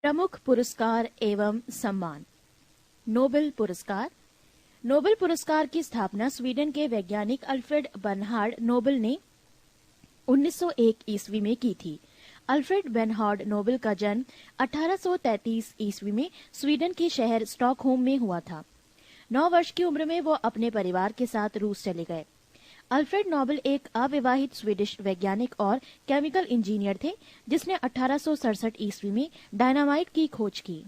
प्रमुख पुरस्कार एवं सम्मान। नोबेल पुरस्कार। नोबेल पुरस्कार की स्थापना स्वीडन के वैज्ञानिक अल्फ्रेड बर्नहार्ड नोबेल ने 1901 ईस्वी में की थी। अल्फ्रेड बर्नहार्ड नोबेल का जन्म 1833 ईस्वी में स्वीडन के शहर स्टॉकहोम में हुआ था। 9 वर्ष की उम्र में वो अपने परिवार के साथ रूस चले गए। अल्फ्रेड नोबेल एक अविवाहित स्वीडिश वैज्ञानिक और केमिकल इंजीनियर थे, जिसने 1867 ईस्वी में डायनामाइट की खोज की।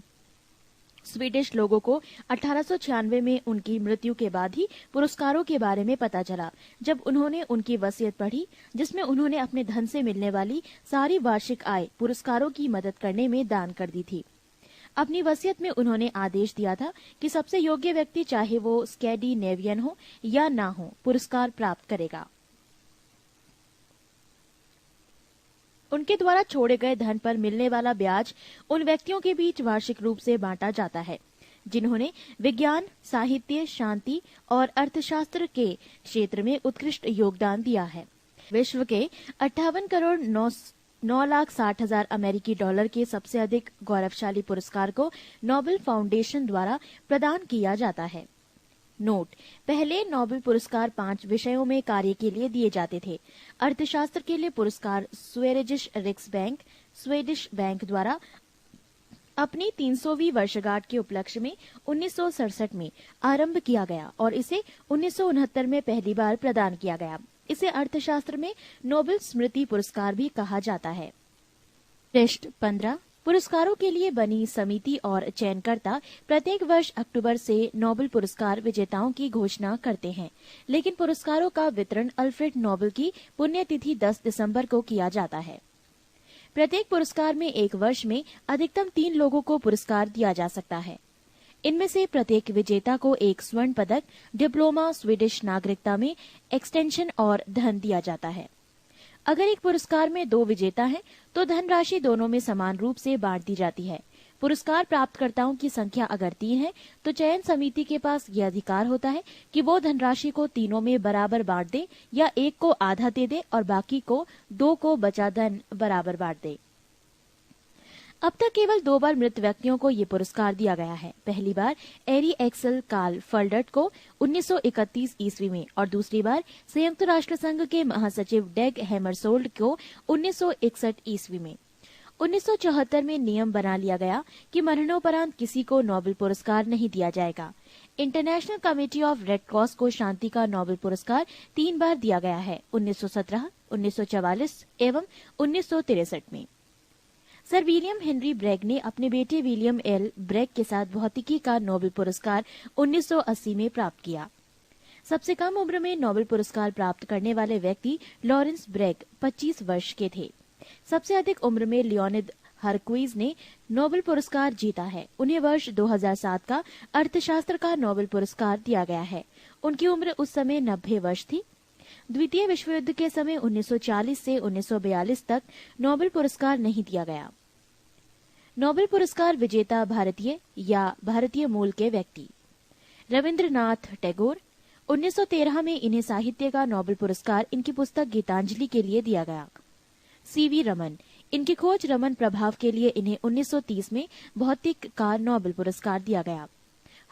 स्वीडिश लोगों को 1896 में उनकी मृत्यु के बाद ही पुरस्कारों के बारे में पता चला, जब उन्होंने उनकी वसीयत पढ़ी, जिसमें उन्होंने अपने धन से मिलने वाली सारी वार्षिक आय पुरस्कारों की मदद करने में दान कर दी थी। अपनी वसीयत में उन्होंने आदेश दिया था कि सबसे योग्य व्यक्ति, चाहे वो स्कैंडिनेवियन हो या ना हो, पुरस्कार प्राप्त करेगा। उनके द्वारा छोड़े गए धन पर मिलने वाला ब्याज उन व्यक्तियों के बीच वार्षिक रूप से बांटा जाता है जिन्होंने विज्ञान, साहित्य, शांति और अर्थशास्त्र के क्षेत्र में उत्कृष्ट योगदान दिया है। विश्व के 58 करोड़ 9,60,000 अमेरिकी डॉलर के सबसे अधिक गौरवशाली पुरस्कार को नोबेल फाउंडेशन द्वारा प्रदान किया जाता है। नोट: पहले नोबेल पुरस्कार 5 विषयों में कार्य के लिए दिए जाते थे। अर्थशास्त्र के लिए पुरस्कार स्वेरिजिश रिक्सबैंक स्वेडिश बैंक द्वारा अपनी 300वीं वर्षगांठ के उपलक्ष्य में 1967 में आरंभ किया गया और इसे 1969 में पहली बार प्रदान किया गया। इसे अर्थशास्त्र में नोबेल स्मृति पुरस्कार भी कहा जाता है। पृष्ठ 15। पुरस्कारों के लिए बनी समिति और चयनकर्ता प्रत्येक वर्ष अक्टूबर से नोबेल पुरस्कार विजेताओं की घोषणा करते हैं, लेकिन पुरस्कारों का वितरण अल्फ्रेड नोबेल की पुण्यतिथि 10 दिसंबर को किया जाता है। प्रत्येक पुरस्कार में एक वर्ष में अधिकतम 3 लोगों को पुरस्कार दिया जा सकता है। इनमें से प्रत्येक विजेता को एक स्वर्ण पदक, डिप्लोमा, स्वीडिश नागरिकता में एक्सटेंशन और धन दिया जाता है। अगर एक पुरस्कार में 2 विजेता हैं, तो धनराशि दोनों में समान रूप से बांट दी जाती है। पुरस्कार प्राप्तकर्ताओं की संख्या अगर 3 है, तो चयन समिति के पास यह अधिकार होता है कि वो धनराशि को तीनों में बराबर बांट दे या एक को आधा दे दे और बाकी को 2 को बचा धन बराबर बांट दे। अब तक केवल 2 बार मृत व्यक्तियों को ये पुरस्कार दिया गया है। पहली बार एरी एक्सल कार्ल फल्डर्ट को 1931 ईस्वी में और दूसरी बार संयुक्त राष्ट्र संघ के महासचिव डेग हैमरशोल्ड को 1961 ईस्वी में। 1974 में नियम बना लिया गया कि मरणोपरांत किसी को नोबेल पुरस्कार नहीं दिया जाएगा। International committee of red cross को शांति का नोबेल पुरस्कार 3 बार दिया गया है, 1917, 1944 एवं 1963 में। सर विलियम हेनरी ब्रेग ने अपने बेटे विलियम एल ब्रेग के साथ भौतिकी का नोबेल पुरस्कार 1980 में प्राप्त किया। सबसे कम उम्र में नोबेल पुरस्कार प्राप्त करने वाले व्यक्ति लॉरेंस ब्रेग 25 वर्ष के थे। सबसे अधिक उम्र में लियोनिद हरक्वीज ने नोबेल पुरस्कार जीता है। उन्हें वर्ष 2007 का अर्थशास्त्र का नोबेल पुरस्कार दिया गया है। उनकी उम्र उस समय 90 वर्ष थी। द्वितीय विश्व युद्ध के समय 1940 से 1942 तक नोबेल पुरस्कार नहीं दिया गया। नोबेल पुरस्कार विजेता भारतीय या भारतीय मूल के व्यक्ति। रविंद्रनाथ टैगोर। 1913 में इन्हें साहित्य का नोबेल पुरस्कार इनकी पुस्तक गीतांजलि के लिए दिया गया। सीवी रमन। इनकी खोज रमन प्रभाव के लिए इन्हें 1930 में भौतिक का नोबेल पुरस्कार दिया गया।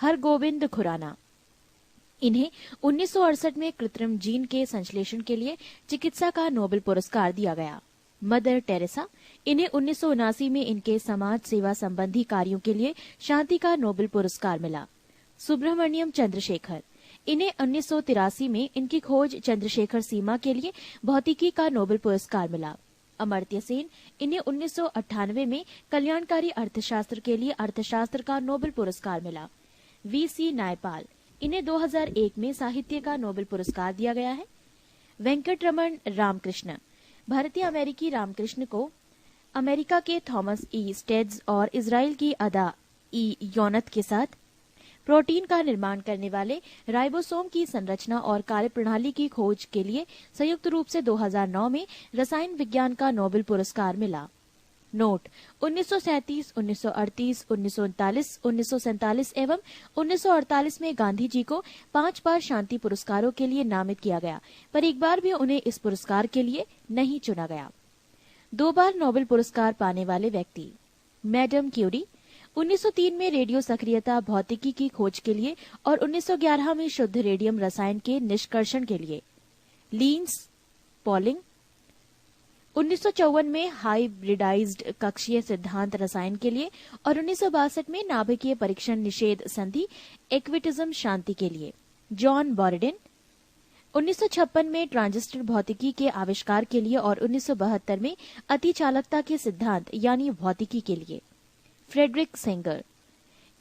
हरगोविंद खुराना। इन्हें 1968 में कृत्रिम जीन के संश्लेषण के लिए चिकित्सा का नोबेल पुरस्कार दिया गया। Mother Teresa. इन्हें 1979 में इनके समाज सेवा संबंधी कार्यों के लिए शांति का नोबेल पुरस्कार मिला। सुब्रमण्यम चंद्रशेखर। इन्हें 1983 में इनकी खोज चंद्रशेखर सीमा के लिए भौतिकी का नोबेल पुरस्कार मिला। अमर्त्य सेन। इन्हें 1998 में कल्याणकारी अर्थशास्त्र के लिए अर्थशास्त्र का नोबेल पुरस्कार मिला। वीसी नायपाल। इन्हें 2001 में साहित्य का नोबेल पुरस्कार दिया गया है। वेंकटरमण रामकृष्ण। भारतीय अमेरिकी रामकृष्ण को अमेरिका के थॉमस ई स्टेड्स और इजराइल की अदा ई योनत के साथ प्रोटीन का निर्माण करने वाले राइबोसोम की संरचना और कार्यप्रणाली की खोज के लिए संयुक्त रूप से 2009 में रसायन विज्ञान का नोबेल पुरस्कार मिला। नोट: 1937, 1938, 1939, 1947 एवं 1948 में गांधी जी को 5 बार शांति पुरस्कारों के लिए नामित किया गया, पर एक बार भी उन्हें इस पुरस्कार के लिए नहीं चुना गया। 2 बार नोबेल पुरस्कार पाने वाले व्यक्ति। मैडम क्यूरी, 1903 में रेडियो सक्रियता भौतिकी की खोज के लिए और 1911 में शुद्ध रेडियम रसायन के निष्कर्षण के लिए। लीन्स पॉलिंग, 1954 में हाइब्रिडाइज्ड कक्षीय सिद्धांत रसायन के लिए और 1962 में नाभिकीय परीक्षण निषेध संधि इक्विटिज्म शांति के लिए। जॉन बोरिडिन, 1956 में ट्रांजिस्टर भौतिकी के आविष्कार के लिए और 1972 में अतिचालकता के सिद्धांत यानी भौतिकी के लिए। फ्रेडरिक सेंगर,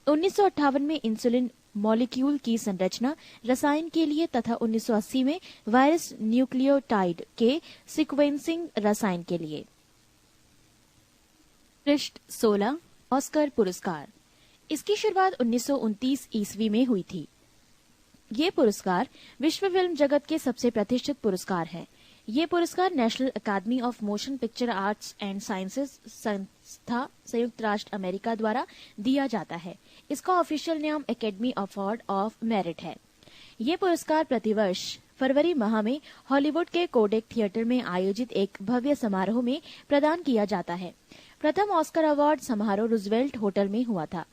1958 में इंसुलिन मॉलिक्यूल की संरचना रसायन के लिए तथा 1980 में वायरस न्यूक्लियोटाइड के सीक्वेंसिंग रसायन के लिए। पृष्ठ 16, ऑस्कर पुरस्कार। इसकी शुरुआत 1929 ईस्वी में हुई थी। ये पुरस्कार विश्व फिल्म जगत के सबसे प्रतिष्ठित पुरस्कार है। ये पुरस्कार National Academy of Motion Picture Arts and Sciences संस्था संयुक्त राष्ट्र अमेरिका द्वारा दिया जाता है। इसका ऑफिशियल नाम एकेडमी अवार्ड ऑफ मेरिट है। ये पुरस्कार प्रतिवर्ष फरवरी माह में हॉलीवुड के कोडेक थिएटर में आयोजित एक भव्य समारोह में प्रदान किया जाता है। प्रथम ऑस्कर अवार्ड समारोह रूजवेल्ट होटल में हुआ था।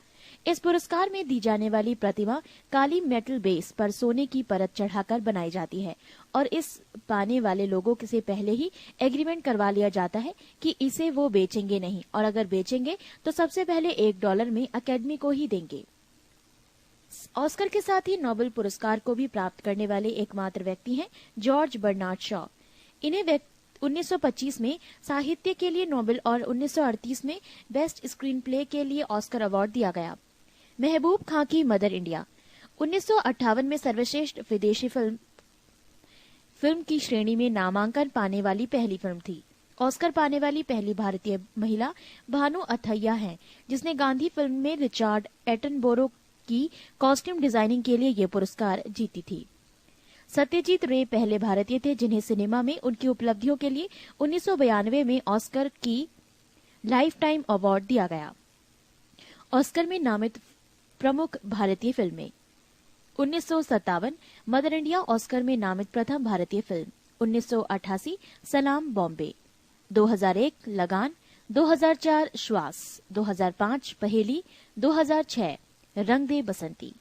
इस पुरस्कार में दी जाने वाली प्रतिमा काली मेटल बेस पर सोने की परत चढ़ाकर बनाई जाती है और इस पाने वाले लोगों से पहले ही एग्रीमेंट करवा लिया जाता है कि इसे वो बेचेंगे नहीं और अगर बेचेंगे तो सबसे पहले $1 में अकेडमी को ही देंगे। ऑस्कर के साथ ही नोबेल पुरस्कार को भी प्राप्त करने वाले एकमात्र व्यक्ति हैं जॉर्ज बर्नार्ड शॉ। इन्हें 1925 में साहित्य के लिए नोबेल और 1938 में बेस्ट स्क्रीन प्ले के लिए ऑस्कर अवार्ड दिया गया। महबूब खां की मदर इंडिया 1958 में सर्वश्रेष्ठ विदेशी फिल्म की श्रेणी में नामांकन पाने वाली पहली फिल्म थी। ऑस्कर पाने वाली पहली भारतीय महिला भानु अथैया हैं, जिसने गांधी फिल्म में रिचर्ड एटनबोरो की कॉस्ट्यूम डिजाइनिंग के लिए ये पुरस्कार जीती थी। सत्यजीत रे पहले भारतीय थे जिन्हें सिनेमा में उनकी उपलब्धियों के लिए 1992 में ऑस्कर की लाइफ टाइम अवार्ड दिया गया। ऑस्कर में नामित प्रमुख भारतीय फिल्में 1957 मदर इंडिया ऑस्कर में नामित प्रथम भारतीय फिल्म, 1988 सलाम बॉम्बे, 2001 लगान, 2004 श्वास, 2005 पहेली, 2006 रंग दे बसंती।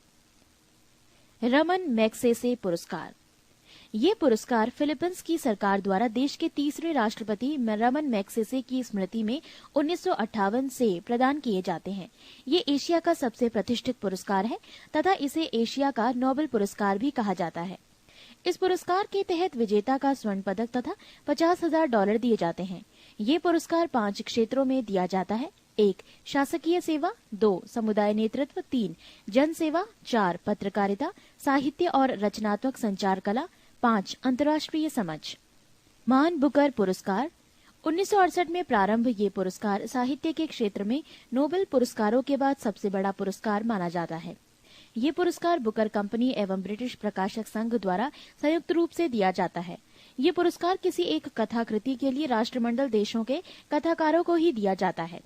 रमन मैग्सेसे पुरस्कार। ये पुरस्कार फिलीपींस की सरकार द्वारा देश के तीसरे राष्ट्रपति रमन मैग्सेसे की स्मृति में 1958 से प्रदान किए जाते हैं। ये एशिया का सबसे प्रतिष्ठित पुरस्कार है तथा इसे एशिया का नोबेल पुरस्कार भी कहा जाता है। इस पुरस्कार के तहत विजेता का स्वर्ण पदक तथा $50,000 दिए जाते हैं। ये पुरस्कार 5 क्षेत्रों में दिया जाता है। 1 शासकीय सेवा, 2 समुदाय नेतृत्व, 3 जन सेवा, 4 पत्रकारिता, साहित्य और रचनात्मक संचार कला, 5 अंतर्राष्ट्रीय समझ। मान बुकर पुरस्कार 1968 में प्रारंभ। ये पुरस्कार साहित्य के क्षेत्र में नोबेल पुरस्कारों के बाद सबसे बड़ा पुरस्कार माना जाता है। ये पुरस्कार बुकर कंपनी एवं ब्रिटिश प्रकाशक संघ द्वारा संयुक्त रूप से दिया जाता है। ये पुरस्कार किसी एक कथाकृति के लिए राष्ट्रमंडल देशों के कथाकारों को ही दिया जाता है।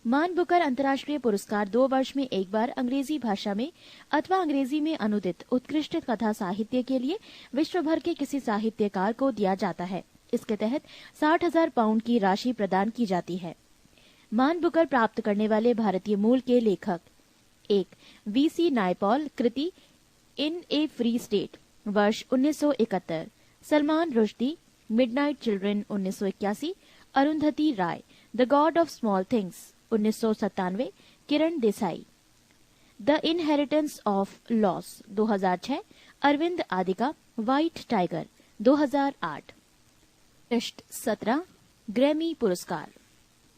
मान बुकर अंतर्राष्ट्रीय पुरस्कार 2 वर्ष में एक बार अंग्रेजी भाषा में अथवा अंग्रेजी में अनुदित उत्कृष्ट कथा साहित्य के लिए विश्व भर के किसी साहित्यकार को दिया जाता है। इसके तहत 60,000 पाउंड की राशि प्रदान की जाती है। मान बुकर प्राप्त करने वाले भारतीय मूल के लेखक 1 वीसी नायपॉल, कृति इन ए फ्री स्टेट, वर्ष 1971। Salman Rushdie, Midnight Children 1981। Arundhati Roy, the God of small Things 1997। Kiran Desai, The Inheritance of Loss 2006। Aravind Adiga, White tiger 2008। पृष्ठ 17, ग्रैमी पुरस्कार।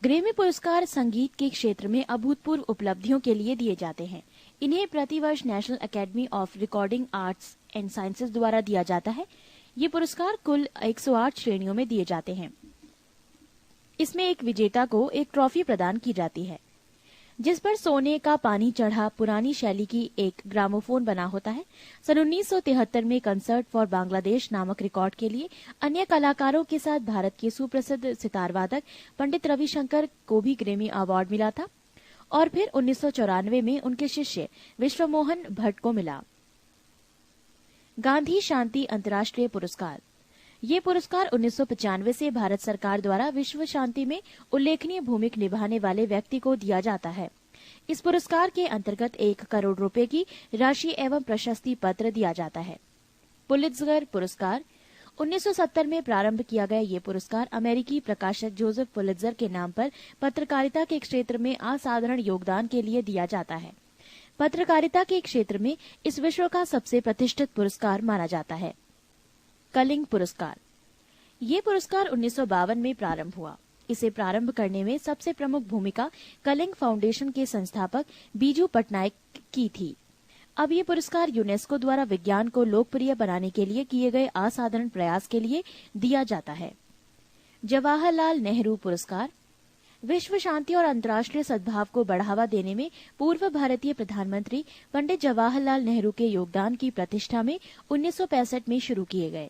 ग्रैमी पुरस्कार संगीत के क्षेत्र में अभूतपूर्व उपलब्धियों के लिए दिए जाते हैं। इन्हें प्रतिवर्ष national academy of recording arts and sciences द्वारा दिया जाता है। ये पुरस्कार कुल 108 श्रेणियों में दिए जाते हैं। इसमें एक विजेता को एक ट्रॉफी प्रदान की जाती है जिस पर सोने का पानी चढ़ा पुरानी शैली की एक ग्रामोफोन बना होता है। सन 1973 में कंसर्ट फॉर बांग्लादेश नामक रिकॉर्ड के लिए अन्य कलाकारों के साथ भारत के सुप्रसिद्ध सितार वादक पंडित रविशंकर को भी ग्रैमी अवार्ड मिला था और फिर 1994 में उनके शिष्य विश्वमोहन भट्ट को मिला। गांधी शांति अंतर्राष्ट्रीय पुरस्कार। ये पुरस्कार 1995 से भारत सरकार द्वारा विश्व शांति में उल्लेखनीय भूमिका निभाने वाले व्यक्ति को दिया जाता है। इस पुरस्कार के अंतर्गत 1 करोड़ रुपए की राशि एवं प्रशस्ति पत्र दिया जाता है। पुलित्जर पुरस्कार 1970 में प्रारंभ किया गया ये पुरस्कार अमेरिकी प्रकाशक जोसेफ पुलित्जर के नाम पर पत्रकारिता के क्षेत्र में असाधारण योगदान के लिए दिया जाता है। पत्रकारिता के क्षेत्र में इस विश्व का सबसे प्रतिष्ठित पुरस्कार माना जाता है। कलिंग पुरस्कार ये पुरस्कार 1952 में प्रारंभ हुआ। इसे प्रारंभ करने में सबसे प्रमुख भूमिका कलिंग फाउंडेशन के संस्थापक बीजू पटनायक की थी। अब ये पुरस्कार यूनेस्को द्वारा विज्ञान को लोकप्रिय बनाने के लिए किए गए असाधारण प्रयास के लिए दिया जाता है। जवाहरलाल नेहरू पुरस्कार विश्व शांति और अंतर्राष्ट्रीय सद्भाव को बढ़ावा देने में पूर्व भारतीय प्रधानमंत्री पंडित जवाहरलाल नेहरू के योगदान की प्रतिष्ठा में 1965 में शुरू किए गए।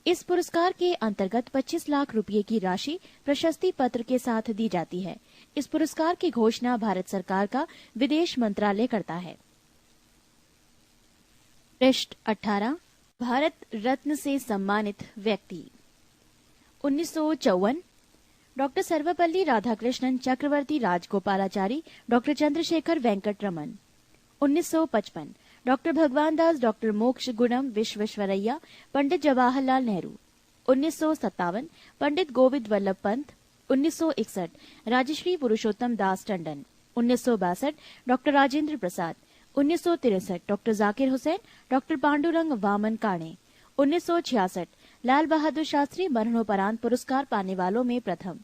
इस पुरस्कार के अंतर्गत 25 लाख रुपए की राशि प्रशस्ति पत्र के साथ दी जाती है। इस पुरस्कार की घोषणा भारत सरकार का विदेश मंत्रालय करता है। पृष्ठ 18 भारत रत्न से सम्मानित व्यक्ति 1954 डॉक्टर सर्वपल्ली राधाकृष्णन चक्रवर्ती राजगोपालाचारी डॉक्टर चंद्रशेखर वेंकट रमन। 1955 डॉक्टर भगवान दास डॉक्टर मोक्ष गुणम विश्वेश्वरैया पंडित जवाहरलाल नेहरू। 1957 पंडित गोविंद वल्लभ पंत। 1961 राजश्री पुरुषोत्तम Das Tandon. 1962 doctor Rajendra Prasad. 1963 doctor Zakir Hussain doctor Pandurang Vaman Kane. 1966 Lal Bahadur Shastri मरणोपरांत पुरस्कार पाने वालों में प्रथम।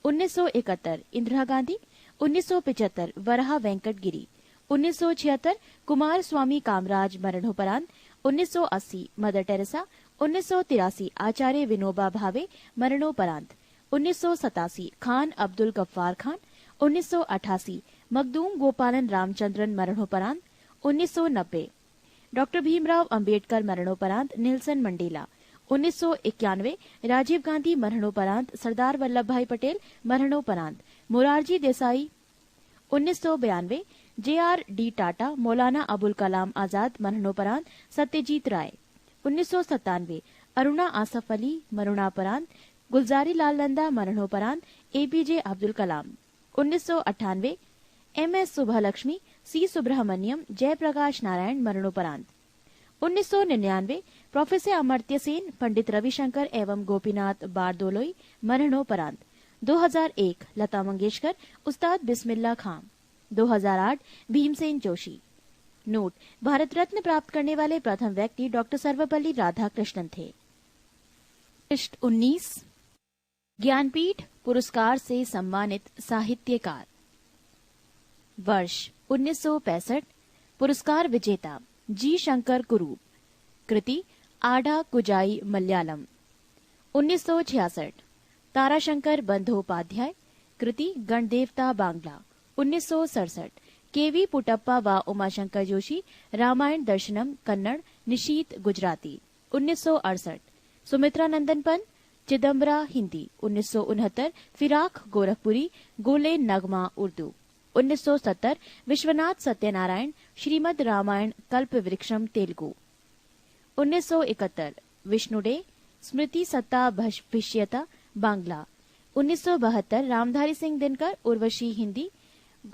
1971 इंदिरा गांधी। 1975 वराहा वेंकट गिरी। 1976 कुमार स्वामी कामराज मरणोपरांत। 1980 मदर टेरेसा। 1983 आचार्य विनोबा भावे मरणोपरांत। 1987 खान अब्दुल गफ्फार खान। 1988 मखदूम गोपालन रामचंद्रन मरणोपरांत। 1990 डॉक्टर भीमराव अंबेडकर मरणोपरांत नेल्सन मंडेला। 1991 राजीव गांधी मरणोपरांत सरदार वल्लभ भाई पटेल मरणोपरांत मोरारजी देसाई। 1992 JRD टाटा मौलाना अबुल कलाम आजाद मरणोपरांत सत्यजीत राय। 1997 अरुणा आसफ अली मरणोपरांत गुलजारी लाल नंदा मरणोपरांत APJ Abdul Kalam. 1998 MS सुभालक्ष्मी C Subrahmanyam Jayaprakash Narayan मरणोपरांत। 1999 प्रोफेसर अमर्त्य सेन पंडित रविशंकर एवं गोपीनाथ बारदोलोई मरणोपरांत। 2001 लता मंगेशकर उस्ताद बिस्मिल्ला खां। 2008 भीमसेन जोशी। नोट भारत रत्न प्राप्त करने वाले प्रथम व्यक्ति डॉक्टर सर्वपल्ली राधाकृष्णन थे। पृष्ठ 19 ज्ञानपीठ पुरस्कार से सम्मानित साहित्यकार वर्ष 1965 पुरस्कार विजेता जी शंकर कुरूप। कृति आडा कुजाई मलयालम। 1966 ताराशंकर बंदोपाध्याय। कृति गणदेवता बांग्ला। 1967 KV पुटप्पा व उमाशंकर जोशी रामायण दर्शनम कन्नड़ निशीत गुजराती। 1968 सुमित्रा नंदनपन चिदम्बरा हिंदी। 1969 फिराक गोरखपुरी गोले नगमा उर्दू। 1970 विश्वनाथ सत्यनारायण श्रीमद रामायण कल्प वृक्षम तेलुगु। 1971 विष्णु डे स्मृति सत्ता भविष्यता बांग्ला। 1972 रामधारी सिंह दिनकर उर्वशी हिंदी।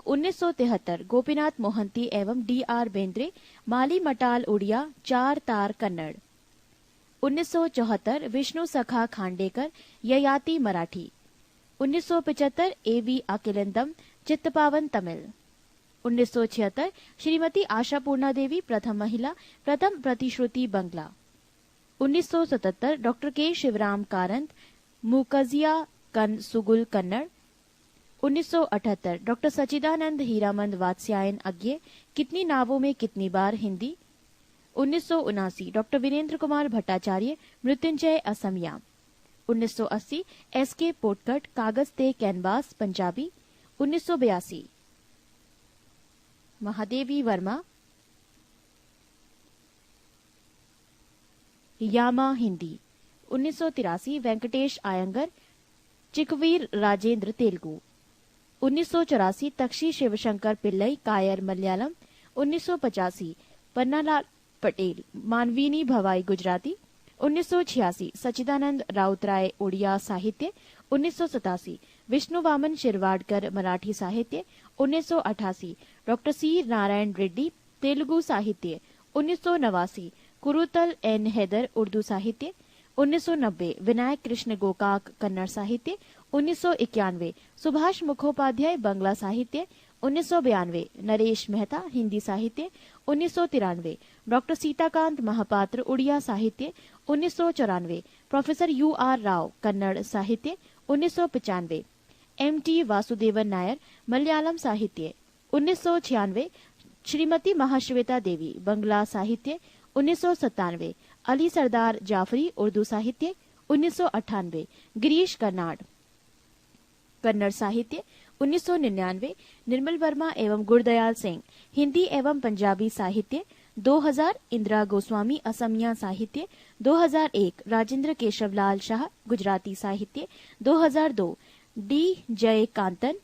1973 गोपीनाथ मोहंती एवं DR बेंद्रे माली मटाल उड़िया चार तार कन्नड़। 1974 विष्णु सखा खांडेकर ययाति मराठी। 1975 AV अकिलंदम चित्तपावन तमिल। 1976 श्रीमती आशा पूर्णा देवी प्रथम महिला प्रथम प्रतिश्रुति बंगला। 1977 डॉक्टर K शिवराम कारंत मुकजिया कन सुगुल कन्नड़। 1978 डॉक्टर सचिदानंद हीरामंद वात्स्यायन अज्ञे कितनी नावों में कितनी बार हिंदी। 1979 डॉक्टर वीरेंद्र कुमार भट्टाचार्य मृत्युंजय असमिया। 1980 SK पोटकट कागज ते कैनवास पंजाबी। 1982 महादेवी वर्मा यामा हिंदी। 1983 वेंकटेश आयंगर चिकवीर राजेंद्र तेलुगु। 1984 तक्षी शिवशंकर पिल्लई कायर मलयालम। 1985 पन्नालाल पटेल मानवीनी भवाई गुजराती। 1986 सच्चिदानंद राउतराय ओडिया साहित्य। 1987 विष्णु वामन शिरवाडकर मराठी साहित्य। 1988 डॉक्टर सी नारायण रेड्डी तेलुगु साहित्य। 1989 कुरुतल एन हैदर उर्दू साहित्य। 1990 विनायक कृष्ण गोकाक कन्नड़ साहित्य। 1991 सुभाष मुखोपाध्याय बांग्ला साहित्य। 1992 नरेश मेहता हिंदी साहित्य। 1993 डॉक्टर सीताकांत महापात्र उड़िया साहित्य। 1994 प्रोफेसर UR राव कन्नड़ साहित्य। 1995 MT वासुदेवन नायर मलयालम साहित्य। 1996 श्रीमती महाश्वेता देवी बांग्ला साहित्य। 1997 अली सरदार जाफरी उर्दू साहित्य। 1998 गिरीश कर्नाड कन्नड़ साहित्य। 1999 निर्मल वर्मा एवं गुरदयाल सिंह हिंदी एवं पंजाबी साहित्य। 2000 इंदिरा गोस्वामी असमिया साहित्य। 2001 राजेंद्र केशवलाल शाह गुजराती साहित्य। 2002 D जयकांतन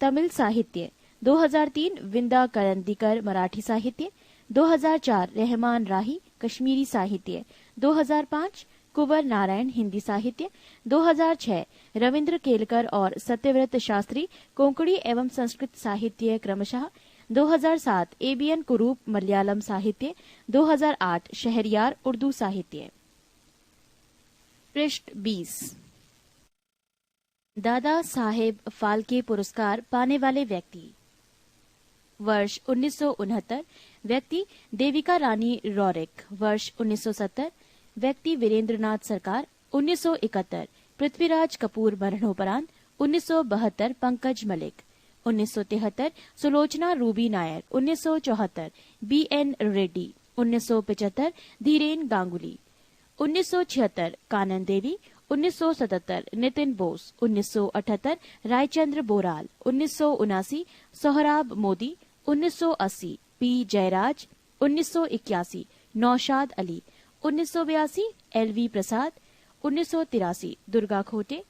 तमिल साहित्य। 2003 विंदा करंदीकर मराठी साहित्य। 2004 रहमान राही कश्मीरी साहित्य। 2005 कुंवर नारायण हिंदी साहित्य। 2006 रविंद्र केलकर और सत्यव्रत शास्त्री कोंकणी एवं संस्कृत साहित्य क्रमशः। 2007 ABN कुरूप मलयालम साहित्य। 2008 शहरयार उर्दू साहित्य। पृष्ठ 20 दादा साहेब फाल्के पुरस्कार पाने वाले व्यक्ति। वर्ष 1969 व्यक्ति देविका रानी रॉरिक। वर्ष 1970 व्यक्ति वीरेंद्रनाथ सरकार। 1971 पृथ्वीराज कपूर मरणोपरांत। 1972 पंकज मलिक। 1973 सुलोचना रूबी नायर। 1974 BN रेड्डी। 1975 धीरेन गांगुली। 1976 कानन देवी। 1977 नितिन बोस। 1978 रायचंद्र बोराल। 1979 सोहराब मोदी। 1980 P जयराज। 1981 नौशाद अली। 1982 LV प्रसाद। 1983 दुर्गा खोटे।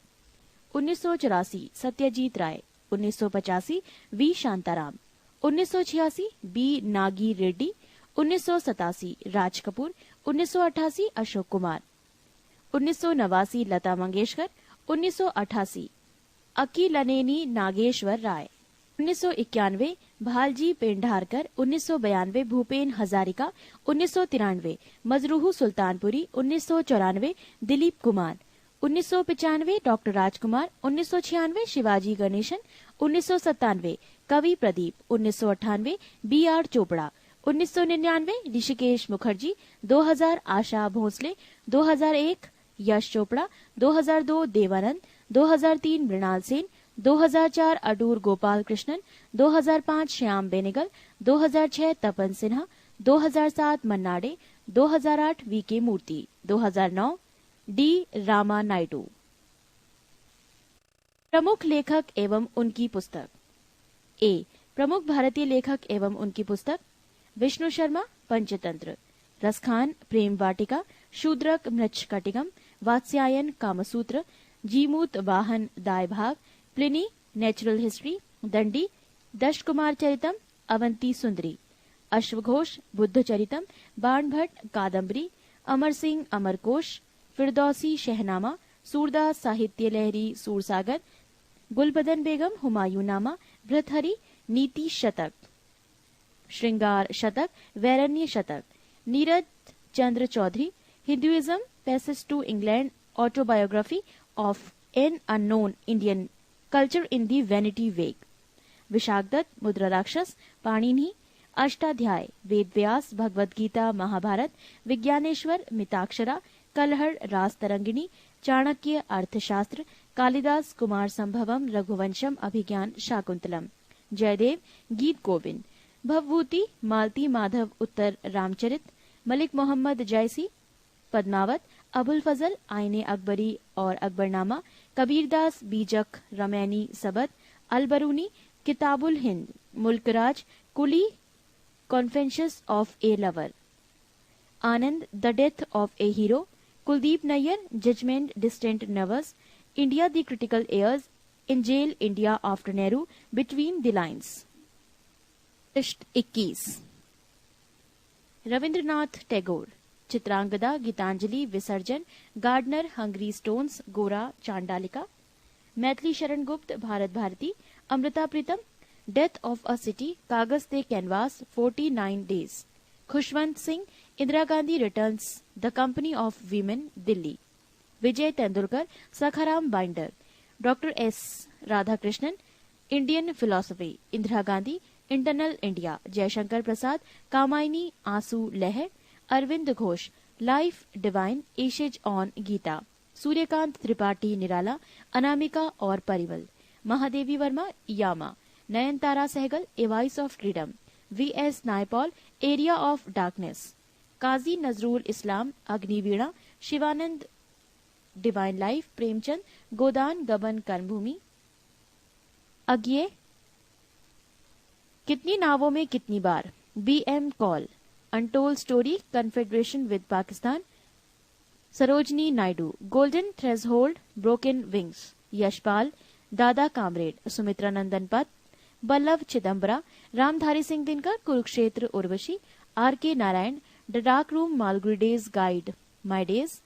1984 सत्यजीत राय। 1985 V शांताराम। 1986 B नागी रेड्डी। 1987 राज कपूर। 1988 अशोक कुमार। 1989 लता मंगेशकर। 1988 अकीलनेनी नागेश्वर राय। 1991 भालजी पेंढारकर। 1992 भूपेन हजारिका। 1993 मजरूह सुल्तानपुरी। 1994 दिलीप कुमार। 1995 डॉक्टर राजकुमार। 1996 शिवाजी गणेशन। 1997 कवि प्रदीप। 1998 BR चोपड़ा। 1999 ऋषिकेश मुखर्जी। 2000 आशा भोसले। 2001 यश चोपड़ा। 2002 देवानंद। 2003 मृणाल सेन। 2004 अडूर गोपाल कृष्णन। 2005 श्याम बेनेगल। 2006 तपन सिन्हा। 2007 मन्नाडे। 2008 VK मूर्ति। 2009 D रामा नायडू। प्रमुख लेखक एवं उनकी पुस्तक। A प्रमुख भारतीय लेखक एवं उनकी पुस्तक विष्णु शर्मा पंचतंत्र। रसखान प्रेम वाटिका। शूद्रक मृच्छकटिकम। वात्स्यायन कामसूत्र। जीमूत वाहन दाय भाग। Pliny natural history. दंडी दश कुमार चरितम। अवंती सुंदरी। अश्वघोष बुद्ध चरितम। बाणभट्ट कादम्बरी। अमर सिंह अमरकोश। फिरदौसी शहनामा। सूरदास साहित्य लहरी सूरसागर। गुलबदन बेगम हुमायूंनामा। भृतहरि नीति शतक। श्रृंगार Shatak. Vairagya Shatak. Neeraj Chandra Chaudhary Hinduism passage to England autobiography of an unknown Indian culture in the vanity bag. Vishakhadatta मुद्रा राक्षस। पाणिनि अष्टाध्याय। वेद व्यास भगवद गीता महाभारत। विज्ञानेश्वर मिताक्षरा। कलहड़ रास तरंगिणी। चाणक्य अर्थशास्त्र। कालिदास कुमार संभवम रघुवंशम अभिज्ञान शाकुंतलम। जयदेव गीत गोविंद। भवभूति मालती माधव उत्तर रामचरित। मलिक मोहम्मद जैसी पद्मावत। अबुल फजल आईने अकबरी और Akbarnama. Kabirdas Bijak Ramaini Sabad. Alberuni Kitabul Hind. Mulkraj coolie confessions of a lover. Anand the death of a hero. Kuldip Nayar judgement distant nervous. India the critical years in jail India after Nehru between the lines. पृष्ठ 21 रविंद्रनाथ टैगोर, चित्रांगदा, गीतांजलि, विसर्जन, गार्डनर, हंगरी स्टोन्स, गोरा, चांडालिका, Maithili Sharan Gupt, Bharat Bharati, Amrita Pritam, death of a city, Kagaz ते canvas, 49 days, Khushwant Singh, Indira Gandhi returns, the company of women, Delhi, Vijay Tendulkar, Sakharam binder, doctor S Radhakrishnan, Indian philosophy, Indira Gandhi, internal India, Jaishankar Prasad, Kamayani Aansu Lehar, Arvind Ghosh, life divine, essays on Gita, Suryakant Tripathi Nirala, Anamika और Parimal, Mahadevi Verma, Yama, Nayantara Sahgal, a voice of freedom, V S. Naipaul, area of darkness, Kazi Nazrul Islam, Agnivina, Shivanand, divine life, Premchand, Godan Gaban Karmabhoomi, Agyeya, कितनी नावों में कितनी बार, B M. Kaul, untold story, confederation with Pakistan, Sarojini Naidu, golden threshold, broken wings, Yashpal, Dada comrade, Sumitra Nandan Pant, Ballabh Chidambara, Ramdhari Singh Dinkar, Kurukshetra Urvashi, R K Narayan, the dark room, Malgudi days guide, my days,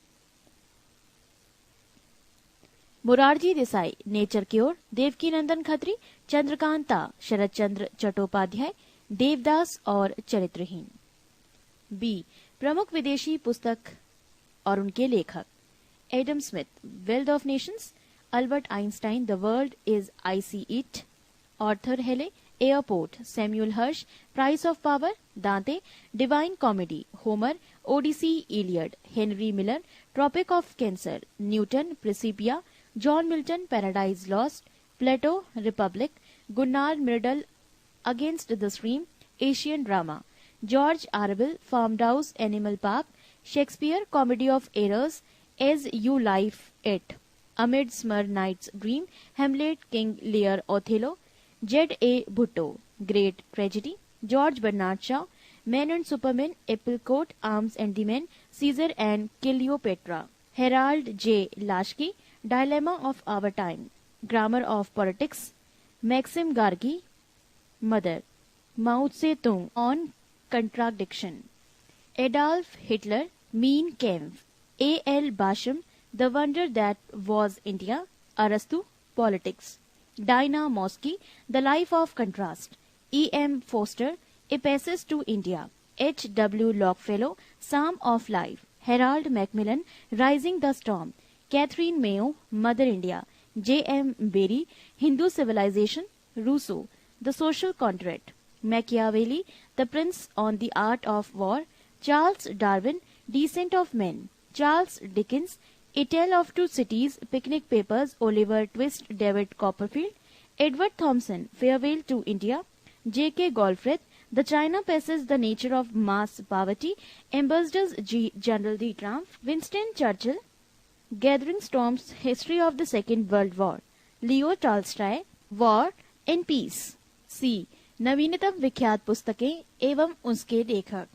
Morarji Desai, nature cure, Devaki Nandan Khatri, Chandrakanta, Sharat Chandra Chattopadhyay, Devdas और चरित्रहीन। B. प्रमुख विदेशी पुस्तक और उनके लेखक, Adam Smith, wealth of nations, Albert Einstein, the world is I see it, Arthur Hailey, airport, Samuel Hersh, price of power, Dante, divine comedy, Homer, Odyssey, Iliad, Henry Miller, tropic of cancer, Newton, Principia, John Milton, paradise lost, Plato, republic, Gunnar Myrdal, against the stream, Asian drama, George आरबिल, farm house, animal park, Shakespeare, comedy of errors, as you life it, amid summer nights dream, Hamlet, King Lear, Othello, Z A Bhutto, great tragedy, George Bernard Shaw, man and superman, apple cart, arms and the man, Caesar and Cleopatra, Harold J Laski, dilemma of our time, grammar of politics, Maxim Gorky, mother, Mao Tse Tung on contradiction, Adolf Hitler, Mein Kampf, A L Basham, the wonder that was India, अरस्तु, politics, Diana Mosley, the life of contrast, E M Forster, a passage to India, H W Longfellow, psalm of life, Harold Macmillan, rising the storm, Katherine Mayo, mother India, J M Barry, Hindu civilisation, Rousseau, the social contract, Machiavelli, the prince on the art of war, Charles Darwin, descent of man, Charles Dickens, a tale of two cities, picnic papers, Oliver Twist, David Copperfield, Edward Thompson, farewell to India, J K Galbraith, the China passage, the nature of mass poverty, ambassador's जी general the ट्राम्फ, Winston Churchill, gathering storms, history of the second world war, Leo Tolstoy, war and peace. C. नवीनतम विख्यात पुस्तकें एवं उसके लेखक,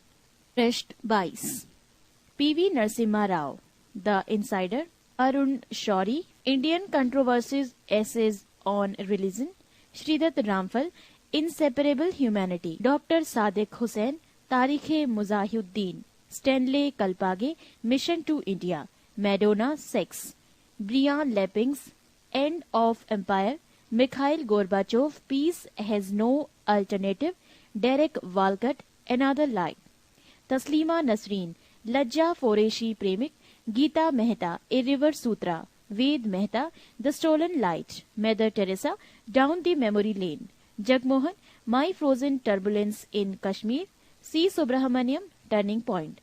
पृष्ठ 22, PV Narasimha Rao, the insider, Arun Shourie, Indian controversies essays on religion, Shridath Ramphal, inseparable humanity, doctor Sadiq Hussain, Tarikhe Mujahiuddin, Stanley Kalpage, mission to India, Madonna, sex, Brian Lapping, end of empire, Mikhail Gorbachev, peace has no alternative, Derek Walcott, another life, Taslima Nasreen, लज्जा Farashi Premik, Geeta Mehta, a river Sutra, Ved Mehta, the stolen light, mother Teresa, down the memory lane, Jagmohan, my frozen turbulence in Kashmir, C. Subramaniam, turning point,